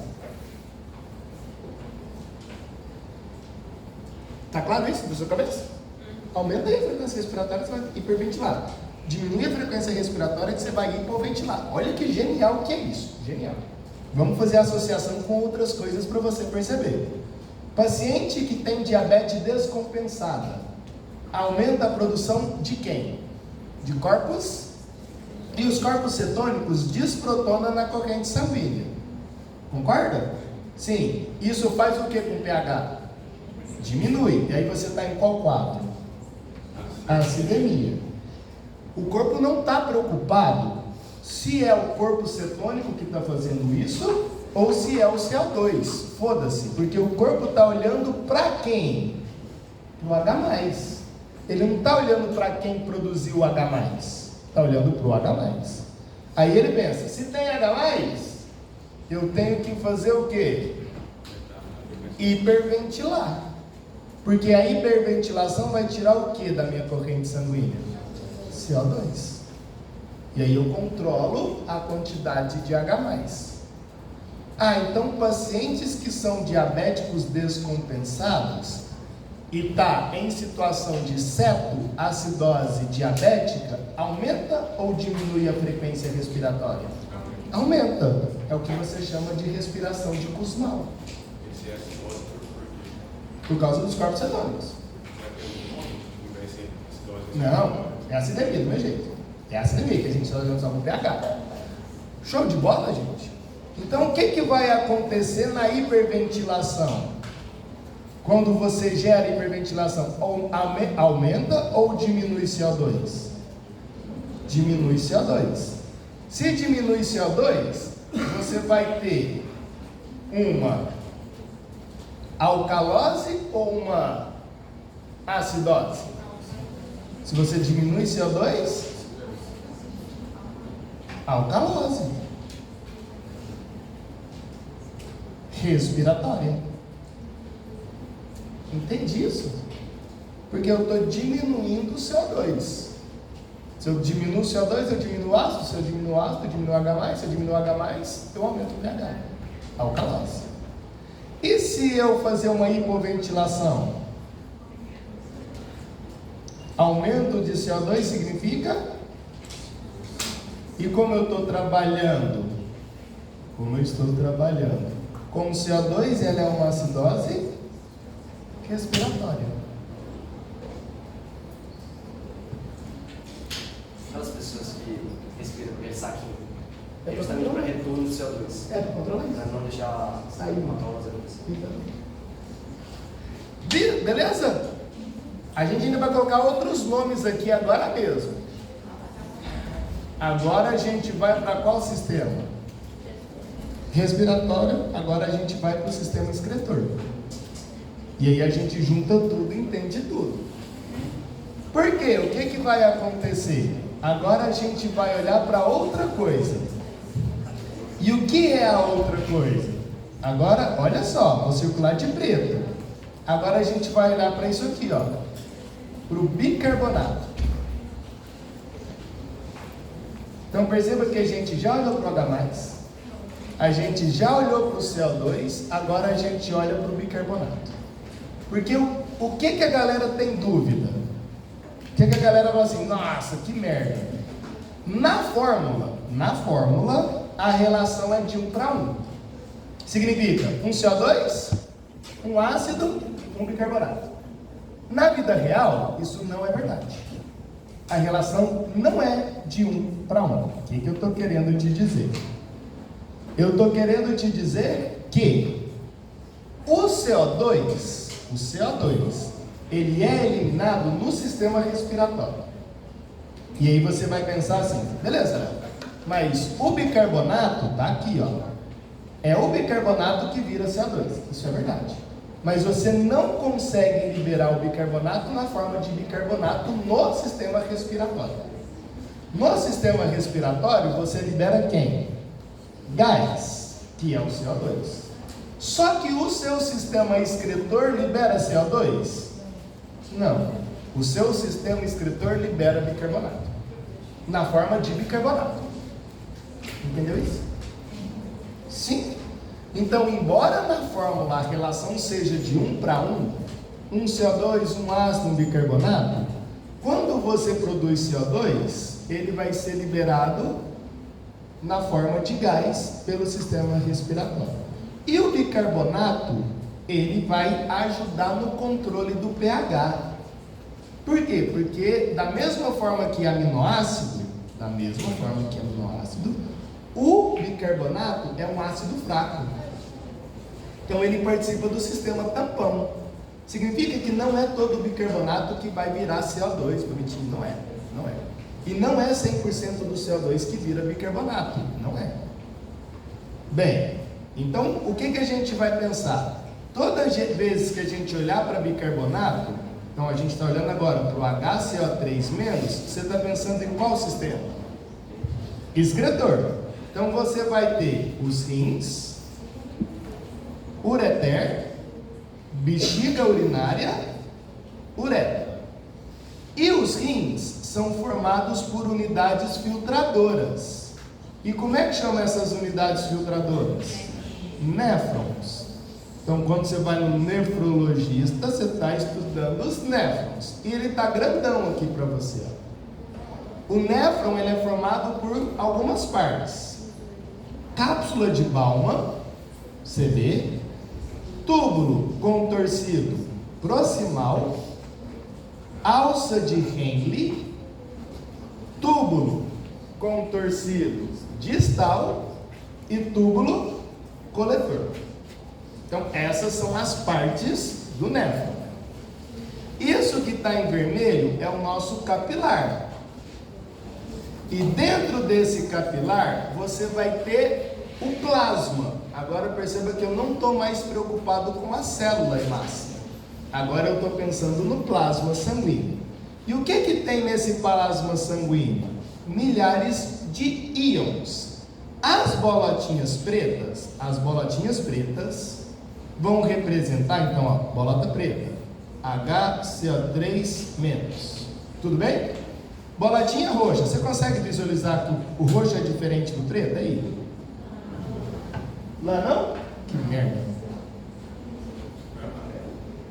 Tá claro isso na sua cabeça? Aumenta aí a frequência respiratória, você vai hiperventilar. Diminui a frequência respiratória que você vai hipoventilar. Olha que genial que é isso. Genial. Vamos fazer a associação com outras coisas para você perceber. Paciente que tem diabetes descompensada aumenta a produção de quem? De corpos. E os corpos cetônicos desprotonam na corrente sanguínea. Concorda? Sim. Isso faz o que com o pH? Diminui. E aí você está em qual quadro? Acidemia. O corpo não está preocupado se é o corpo cetônico que está fazendo isso ou se é o CO2. Foda-se. Porque o corpo está olhando para quem? Para o H+. Ele não está olhando para quem produziu o H+. Está olhando para o H+. Aí ele pensa, se tem H+, eu tenho que fazer o quê? Hiperventilar. Porque a hiperventilação vai tirar o que da minha corrente sanguínea? CO2. E aí eu controlo a quantidade de H+. Então pacientes que são diabéticos descompensados e está em situação de cetoacidose diabética, aumenta ou diminui a frequência respiratória? Aumenta. É o que você chama de respiração de Kussmaul. Por causa dos corpos cetônicos. Não, é acidemia do meu jeito. É acidemia que a gente está olhando só com pH. Show de bola, gente? Então o que vai acontecer na hiperventilação? Quando você gera hiperventilação, aumenta ou diminui CO2? Diminui CO2. Se diminui CO2, você vai ter uma alcalose ou uma acidose? Se você diminui CO2, alcalose respiratória. Entende isso? Porque eu estou diminuindo o CO2. Se eu diminuo o CO2, eu diminuo o ácido. Se eu diminuo o ácido, eu diminuo o H+. Se eu diminuo o H+, eu aumento o pH, a alcalose. E se eu fazer uma hipoventilação? Aumento de CO2 significa? E como eu estou trabalhando? Como eu estou trabalhando? Com o CO2, ela é uma acidose respiratória. Aquelas pessoas que respiram com aquele saquinho, É é justamente pra para retorno do CO2. É para controlar isso. Para não deixar Sair. uma tose. Beleza? A gente ainda vai colocar outros nomes aqui agora mesmo. Agora a gente vai para qual sistema? Respiratório. Agora a gente vai para o sistema excretor. E aí a gente junta tudo e entende tudo. Por quê? O que vai acontecer? Agora a gente vai olhar para outra coisa. E o que é a outra coisa? Agora, olha só, vou circular de preto. Agora a gente vai olhar para isso aqui, ó. Para o bicarbonato. Então perceba que a gente já olhou para o H+, a gente já olhou para o CO2, agora a gente olha para o bicarbonato. Porque o que a galera tem dúvida? O que a galera fala assim, nossa, que merda. Na fórmula, a relação é de 1 para 1. Significa um CO2, um ácido, um bicarbonato. Na vida real, isso não é verdade. A relação não é de 1 para 1. O que eu estou querendo te dizer? Eu estou querendo te dizer que o CO2, ele é eliminado no sistema respiratório. E aí você vai pensar assim, beleza, mas o bicarbonato está aqui, ó. É o bicarbonato que vira CO2, isso é verdade. Mas você não consegue liberar o bicarbonato na forma de bicarbonato no sistema respiratório. No sistema respiratório, você libera quem? Gás, que é o CO2. Só que o seu sistema excretor libera CO2? Não. O seu sistema excretor libera bicarbonato, na forma de bicarbonato. Entendeu isso? Sim. Então, embora na fórmula a relação seja de 1 para 1, um CO2, um ácido, um bicarbonato, quando você produz CO2, ele vai ser liberado na forma de gás pelo sistema respiratório. E o bicarbonato, ele vai ajudar no controle do pH. Por quê? Porque da mesma forma que aminoácido, o bicarbonato é um ácido fraco. Então ele participa do sistema tampão. Significa que não é todo bicarbonato que vai virar CO2, bonitinho, não é. E não é 100% do CO2 que vira bicarbonato, não é. Bem, então o que a gente vai pensar? Todas as vezes que a gente olhar para bicarbonato, então a gente está olhando agora para o HCO3-, você está pensando em qual sistema? Excretor. Então você vai ter os rins, ureter, bexiga urinária, uretra. E os rins são formados por unidades filtradoras. E como é que chama essas unidades filtradoras? Néfrons. Então quando você vai no nefrologista, você está estudando os néfrons. E ele está grandão aqui para você. O néfron ele é formado por algumas partes. Cápsula de Bowman, CV, túbulo contorcido proximal, alça de Henle, túbulo contorcido distal e túbulo coletor. Então essas são as partes do néfron. Isso que está em vermelho é o nosso capilar. E dentro desse capilar você vai ter o plasma. Agora perceba que eu não estou mais preocupado com a célula hemácia. Agora eu estou pensando no plasma sanguíneo. E o que tem nesse plasma sanguíneo? Milhares de íons. As bolotinhas pretas vão representar, então, ó, bolota preta. HCO3-. Tudo bem? Boladinha roxa. Você consegue visualizar que o roxo é diferente do preto? Aí? Lá não? Que merda.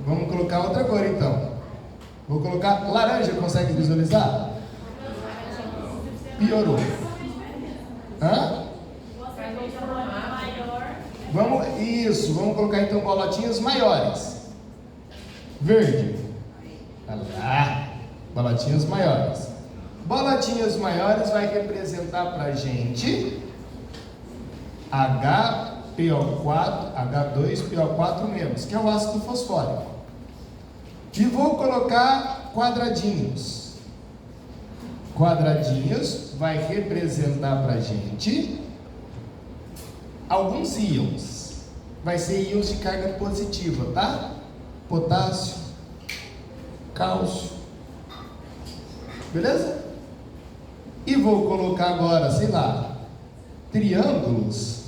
Vamos colocar outra cor então. Vou colocar laranja. Consegue visualizar? Piorou. Hã? Vamos colocar então bolotinhas maiores. Verde. Olha lá. Bolotinhas maiores. Bolotinhas maiores vai representar pra gente HPO4, H2PO4-, que é o ácido fosfórico. E vou colocar quadradinhos. Quadradinhos vai representar pra gente alguns íons. Vai ser íons de carga positiva, tá? Potássio, cálcio. Beleza? E vou colocar agora, sei lá, triângulos,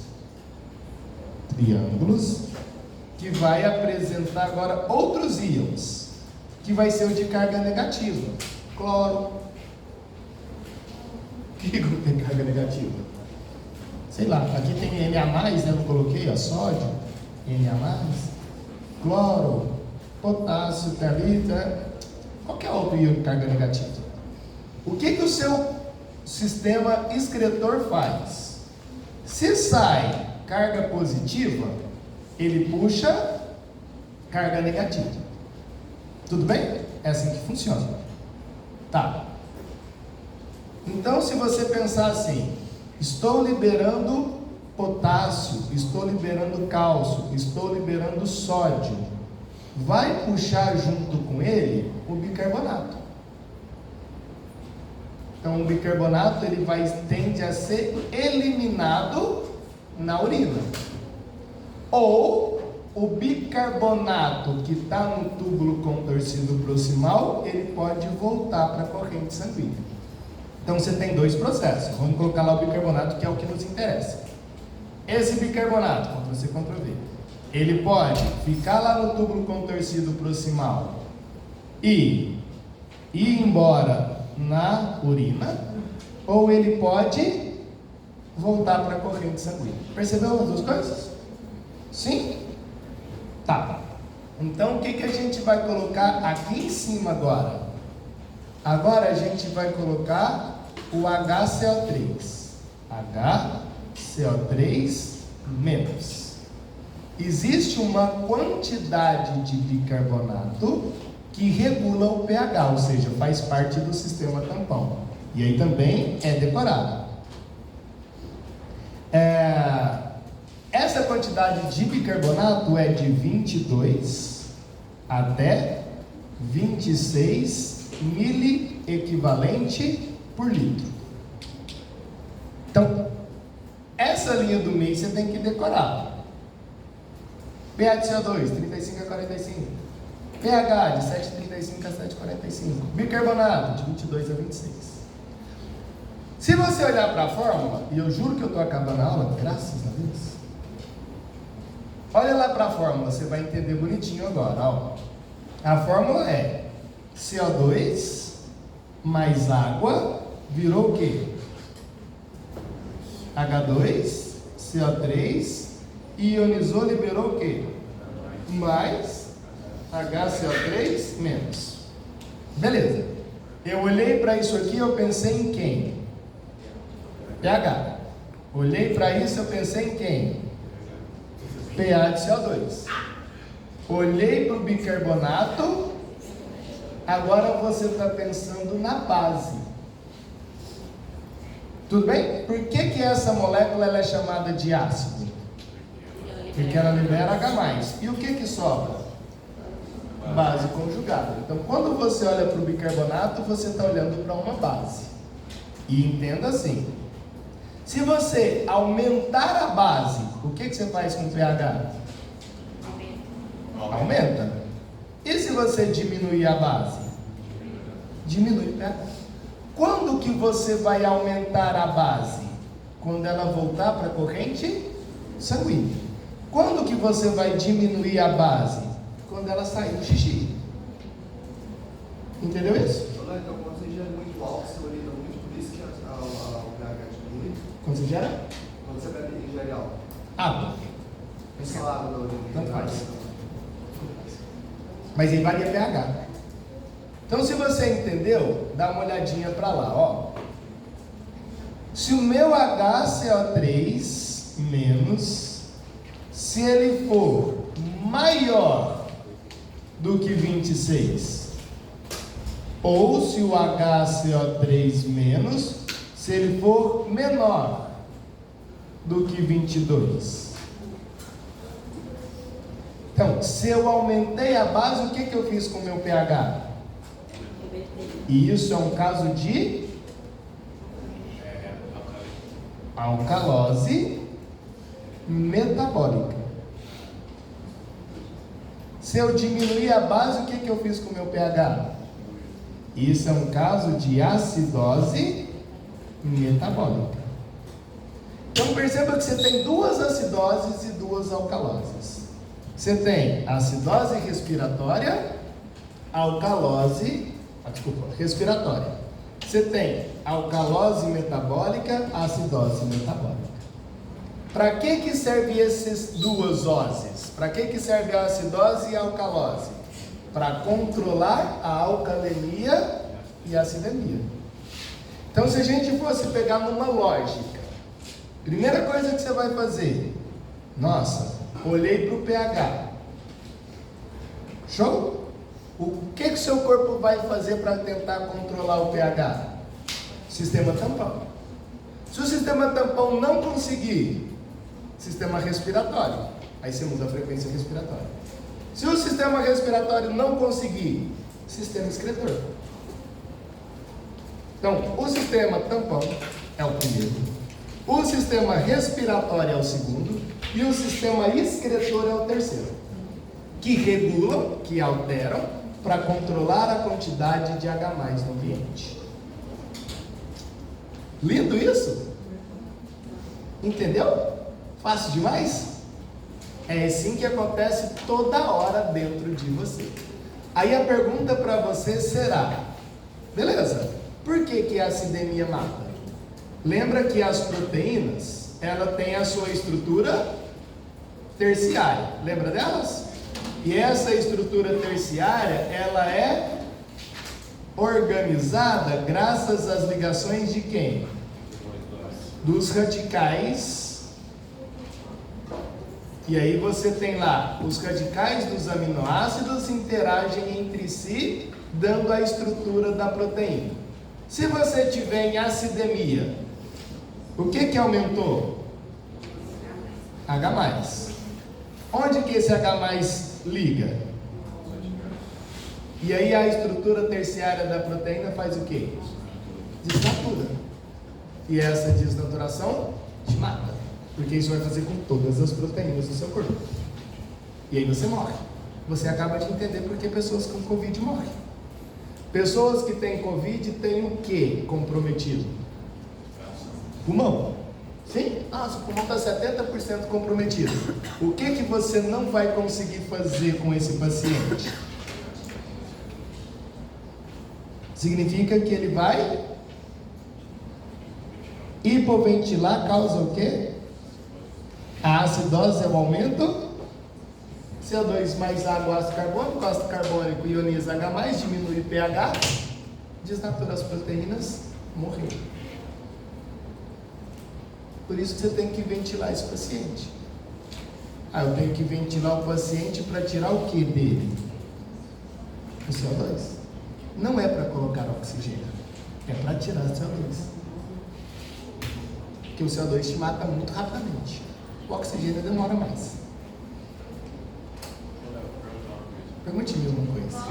que vai apresentar agora outros íons, que vai ser o de carga negativa. Cloro. O que tem carga negativa? Sei lá, aqui tem Na+, né? Não coloquei, ó, sódio, Na+, cloro, potássio, terlita, qualquer outro íon de carga negativa. O que o seu sistema excretor faz? Se sai carga positiva, ele puxa carga negativa. Tudo bem? É assim que funciona. Tá. Então, se você pensar assim, estou liberando potássio, estou liberando cálcio, estou liberando sódio, vai puxar junto com ele o bicarbonato. Então o bicarbonato tende a ser eliminado na urina. Ou o bicarbonato que está no túbulo contorcido proximal, ele pode voltar para a corrente sanguínea. Então você tem dois processos. Vamos colocar lá o bicarbonato, que é o que nos interessa. Esse bicarbonato, Ctrl+C, Ctrl+V, ele pode ficar lá no túbulo contorcido proximal e ir embora na urina, ou ele pode voltar para a corrente sanguínea. Percebeu as duas coisas? Sim? Tá. Então o que a gente vai colocar aqui em cima agora? Agora a gente vai colocar o HCO3. HCO3-. Existe uma quantidade de bicarbonato que regula o pH, ou seja, faz parte do sistema tampão. E aí também é decorado. Essa quantidade de bicarbonato é de 22 até 26 miliequivalente por litro. Então, essa linha do meio você tem que decorar. pH de CO2, 35 a 45. pH de 7,35 a 7,45. Bicarbonato, de 22 a 26. Se você olhar para a fórmula, e eu juro que eu estou acabando a aula, graças a Deus. Olha lá para a fórmula, você vai entender bonitinho agora. Ó. A fórmula é CO2 mais água virou o quê? H2, CO3, ionizou, liberou o quê? Mais HCO3 menos. Beleza. Eu olhei para isso aqui, eu pensei em quem? pH. Olhei para isso, eu pensei em quem? pH de CO2. Olhei para o bicarbonato, agora você está pensando na base. Tudo bem? Por que essa molécula ela é chamada de ácido? Porque ela libera H+. E o que sobra? Base conjugada. Então, quando você olha para o bicarbonato, você está olhando para uma base. E entenda assim: se você aumentar a base, o que você faz com o pH? Aumenta. E se você diminuir a base? Diminui o pH. Quando que você vai aumentar a base? Quando ela voltar para a corrente sanguínea. Quando que você vai diminuir a base? Quando ela sair do xixi. Entendeu isso? Então, quando você gera muito álcool, você orienta muito, por isso que o pH diminui. Quando você gera? Quando você ingere álcool. Água. Só água da orina. Tanto faz. Mas aí varia pH. Então, se você entendeu, dá uma olhadinha para lá, ó. Se o meu HCO3 menos, se ele for maior do que 26, ou se o HCO3 menos, se ele for menor do que 22. Então, se eu aumentei a base, o que eu fiz com o meu pH? E isso é um caso de alcalose metabólica. Se eu diminuir a base, o que eu fiz com o meu pH? Isso é um caso de acidose metabólica. Então perceba que você tem duas acidoses e duas alcaloses. Você tem acidose respiratória, respiratória. Você tem alcalose metabólica, acidose metabólica. Para que serve essas duas oses? Para que serve a acidose e a alcalose? Para controlar a alcalemia e a acidemia. Então, se a gente fosse pegar numa lógica, primeira coisa que você vai fazer, nossa, olhei para o pH. Show? O que o seu corpo vai fazer para tentar controlar o pH? Sistema tampão. Se o sistema tampão não conseguir, sistema respiratório. Aí você muda a frequência respiratória. Se o sistema respiratório não conseguir, sistema excretor. Então, o sistema tampão é o primeiro. O sistema respiratório é o segundo. E o sistema excretor é o terceiro. Que regulam, que alteram, para controlar a quantidade de H+ no ambiente. Lindo isso? Entendeu? Fácil demais? É assim que acontece toda hora dentro de você. Aí a pergunta para você será: beleza, por que a acidemia mata? Lembra que as proteínas, ela tem a sua estrutura terciária. Lembra delas? E essa estrutura terciária, ela é organizada graças às ligações de quem? Dos radicais. E aí você tem lá, os radicais dos aminoácidos interagem entre si, dando a estrutura da proteína. Se você tiver em acidemia, o que aumentou? H+. Onde que esse H+ liga? E aí a estrutura terciária da proteína faz o quê? Desnatura. E essa desnaturação te mata. Porque isso vai fazer com todas as proteínas do seu corpo. E aí você morre. Você acaba de entender porque pessoas com Covid morrem. Pessoas que têm Covid têm o que comprometido? Pulmão. Sim? Nossa, o pulmão está 70% comprometido. O que você não vai conseguir fazer com esse paciente? Significa que ele vai hipoventilar, causa o quê? A acidose é o aumento. CO2 mais água, ácido carbônico ioniza H+, diminui o pH, desnatura as proteínas, morreu. Por isso que você tem que ventilar esse paciente. Eu tenho que ventilar o paciente para tirar o que dele? O CO2. Não é para colocar oxigênio, é para tirar o CO2. Porque o CO2 te mata muito rapidamente. O oxigênio demora mais. Pergunte-me uma coisa.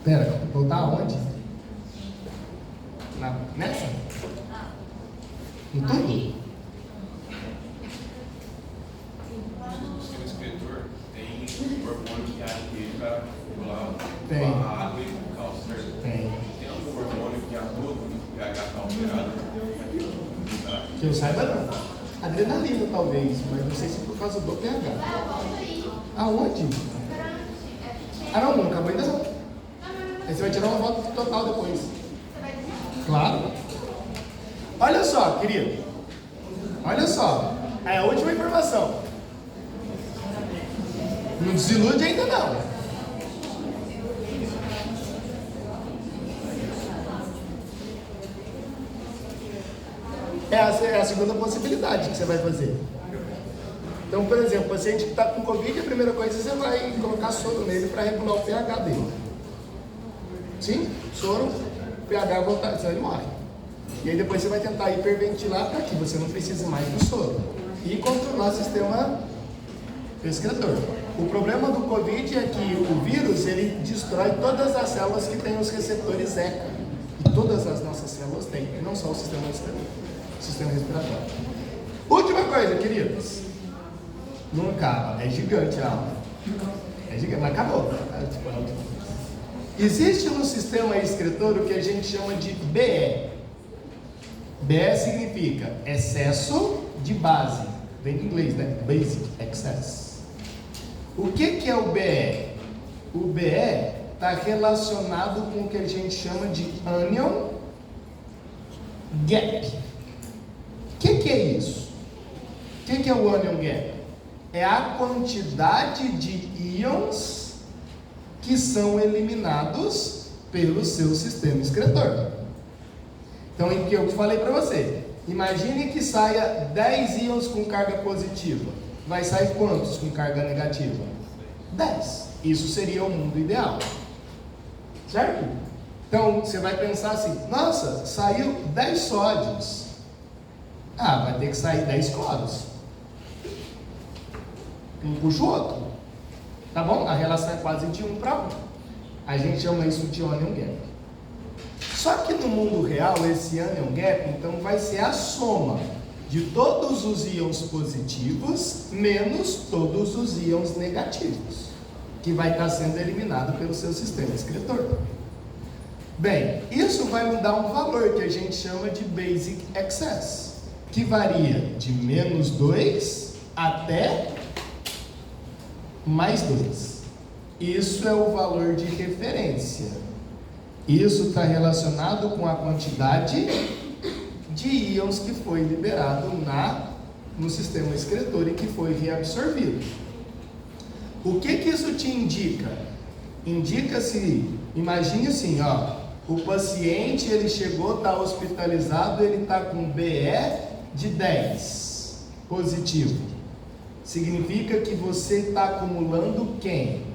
Pera, voltar aonde? Nessa? Em tudo? O escritor tem hormônio que age para regular Tem. a água e o cálcio, certo? Tem. Tem algum hormônio que atua quando o pH está alterado? Que eu saiba não. Adrenalina talvez, mas não sei se por causa do pH. Aonde? Ah não, não acabou ainda não. Aí você vai tirar uma foto total depois. Claro. Olha só, querido. Olha só. É a última informação. Não desilude ainda não. É a segunda possibilidade que você vai fazer. Então, por exemplo, o paciente que está com Covid, a primeira coisa você vai colocar soro nele para regular o pH dele. Sim? Soro, pH voltar, senão ele morre. E aí depois você vai tentar hiperventilar para que você não precise mais do soro. E controlar o sistema excretor. O problema do Covid é que o vírus, ele destrói todas as células que têm os receptores ECA. E todas as nossas células têm, e não só o sistema respiratório. Última coisa, queridos. Não acaba, é gigante a aula. É gigante, mas acabou. Existe no sistema excretor o que a gente chama de BE. BE significa excesso de base. Vem do inglês, né? Basic Excess. O que é o BE? O BE está relacionado com o que a gente chama de anion gap. O que é isso? O que é o anion gap? É a quantidade de íons que são eliminados pelo seu sistema excretor. Então, o que eu falei para você? Imagine que saia 10 íons com carga positiva. Vai sair quantos com carga negativa? 10. Isso seria o mundo ideal. Certo? Então, você vai pensar assim, nossa, saiu 10 sódios. Ah, vai ter que sair 10 cloros. Um puxa o outro. Tá bom? A relação é quase de 1 para 1. A gente chama isso de anion gap. Só que no mundo real, esse anion gap, então, vai ser a soma de todos os íons positivos menos todos os íons negativos, que vai estar sendo eliminado pelo seu sistema excretor. Bem, isso vai me dar um valor que a gente chama de Basic Excess, que varia de menos 2 até mais 2. Isso é o valor de referência. Isso está relacionado com a quantidade de íons que foi liberado no sistema excretor e que foi reabsorvido. O que isso te indica? Indica-se, imagine assim, ó, o paciente ele chegou, está hospitalizado, ele está com BE de 10 positivo. Significa que você está acumulando quem?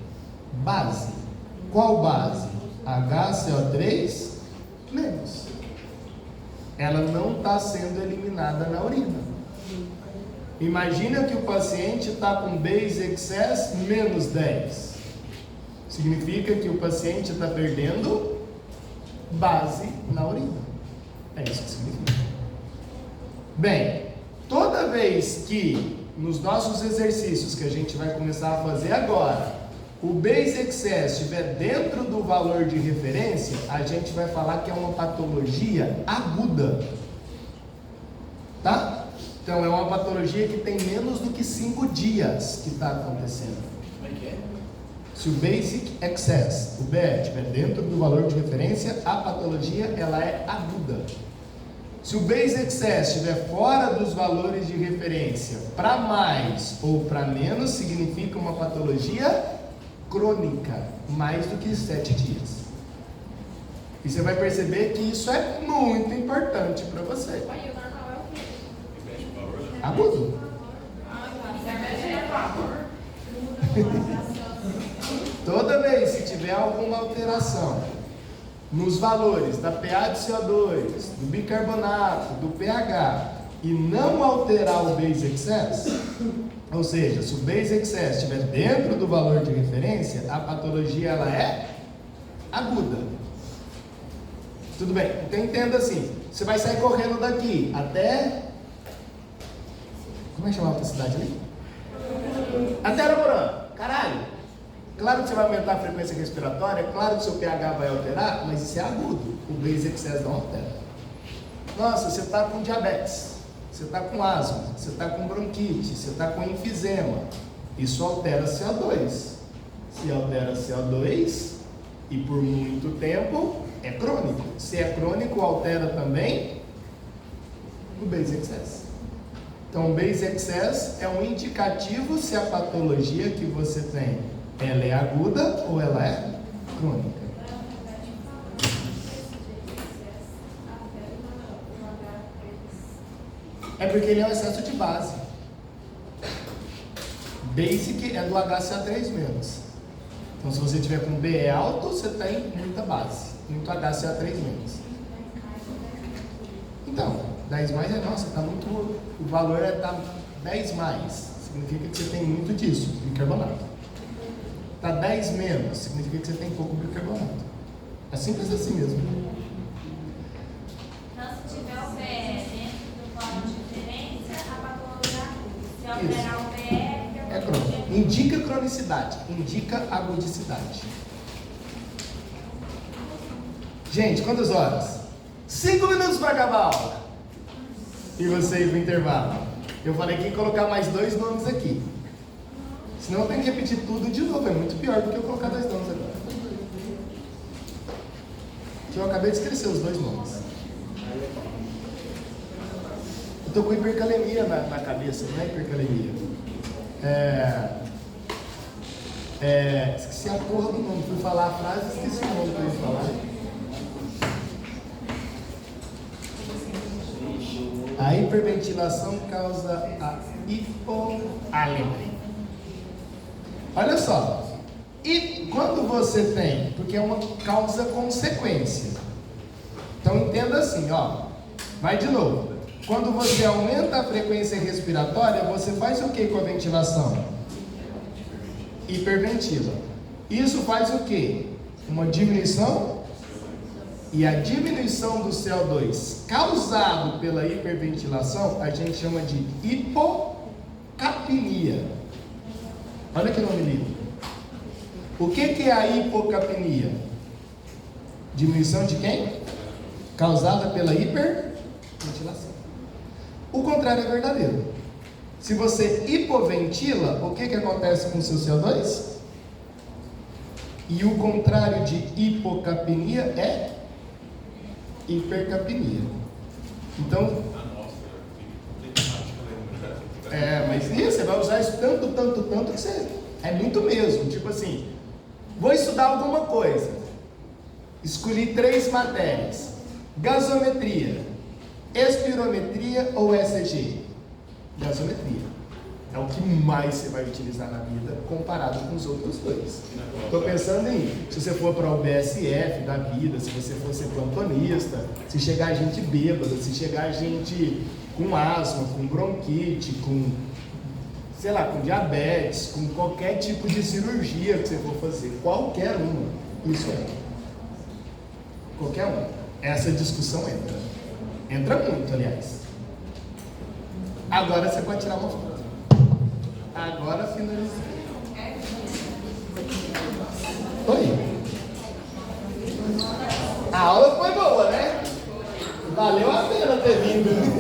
Base. Qual base? HCO3 menos. Ela não está sendo eliminada na urina. Imagina que o paciente está com base excess menos 10. Significa que o paciente está perdendo base na urina. É isso que significa. Bem, toda vez que nos nossos exercícios que a gente vai começar a fazer agora, o base excess estiver dentro do valor de referência, a gente vai falar que é uma patologia aguda. Tá? Então é uma patologia que tem menos do que 5 dias que está acontecendo. Como é que é? Se o basic excess, o BE, estiver dentro do valor de referência, a patologia ela é aguda. Se o base excess estiver fora dos valores de referência, para mais ou para menos, significa uma patologia crônica, mais do que 7 dias. E você vai perceber que isso é muito importante para você. Aí o normal é o quê? Agudo. Toda vez que tiver alguma alteração nos valores da pH de CO2, do bicarbonato, do pH, e não alterar o base excess, ou seja, se o base excess estiver dentro do valor de referência, a patologia ela é aguda. Tudo bem? Então entenda assim, você vai sair correndo daqui até... Como é que chama a outra cidade ali? Até Araporã. Caralho! Claro que você vai aumentar a frequência respiratória, claro que seu pH vai alterar, mas isso é agudo. O base excess não altera. Nossa, você está com diabetes, você está com asma, você está com bronquite, você está com enfisema. Isso altera CO2. Se altera CO2 e por muito tempo, é crônico. Se é crônico, altera também o base excess. Então, o base excess é um indicativo se a patologia que você tem, ela é aguda ou ela é crônica. É porque ele é o excesso de base. Basic é do HCA3 menos. Então, se você tiver com BE alto, você tem muita base, muito HCA3 menos. Então, 10 mais é, nossa, tá muito, o valor é 10 mais, significa que você tem muito disso, bicarbonato. Tá 10 menos, significa que você tem pouco bicarbonato. É simples assim mesmo. Então, se tiver o BE dentro do valor de referência, a patologia aguda. Se alterar o BE, É crônico. Indica cronicidade, indica agudicidade. Gente, quantas horas? 5 minutos para acabar a aula. E vocês no intervalo. Eu falei que ia colocar mais 2 nomes aqui. Senão eu tenho que repetir tudo de novo. É muito pior do que eu colocar 2 nomes agora. Que eu acabei de esquecer os 2 nomes. Eu tô com hipercalemia na cabeça, não é hipercalemia. Esqueci a porra do nome. Fui falar a frase e esqueci o nome que eu ia falar. A hiperventilação causa a hipoalemia. Olha só. E quando você tem, porque é uma causa-consequência. Então entenda assim, ó. Vai de novo. Quando você aumenta a frequência respiratória, você faz o que com a ventilação? Hiperventila. Isso faz o que? Uma diminuição. E a diminuição do CO2 causado pela hiperventilação, a gente chama de hipocapnia. Olha que nome lindo. O que é a hipocapnia? Diminuição de quem? Causada pela hiperventilação. O contrário é verdadeiro. Se você hipoventila, o que acontece com o seu CO2? E o contrário de hipocapnia é hipercapnia. Então, mas isso, você vai usar isso tanto que você... É muito mesmo. Tipo assim, vou estudar alguma coisa. Escolhi 3 matérias. Gasometria, espirometria ou ECG? Gasometria. É o que mais você vai utilizar na vida comparado com os outros 2. Estou pensando em, se você for para o BSF da vida, se você for ser plantonista, se chegar gente bêbada, se chegar gente com asma, com bronquite, com, sei lá, com diabetes, com qualquer tipo de cirurgia que você for fazer, qualquer uma, isso é. Qualquer uma. Essa discussão entra. Entra muito, aliás. Agora você pode tirar uma foto. Agora finalizei. Oi. A aula foi boa, né? Valeu a pena ter vindo.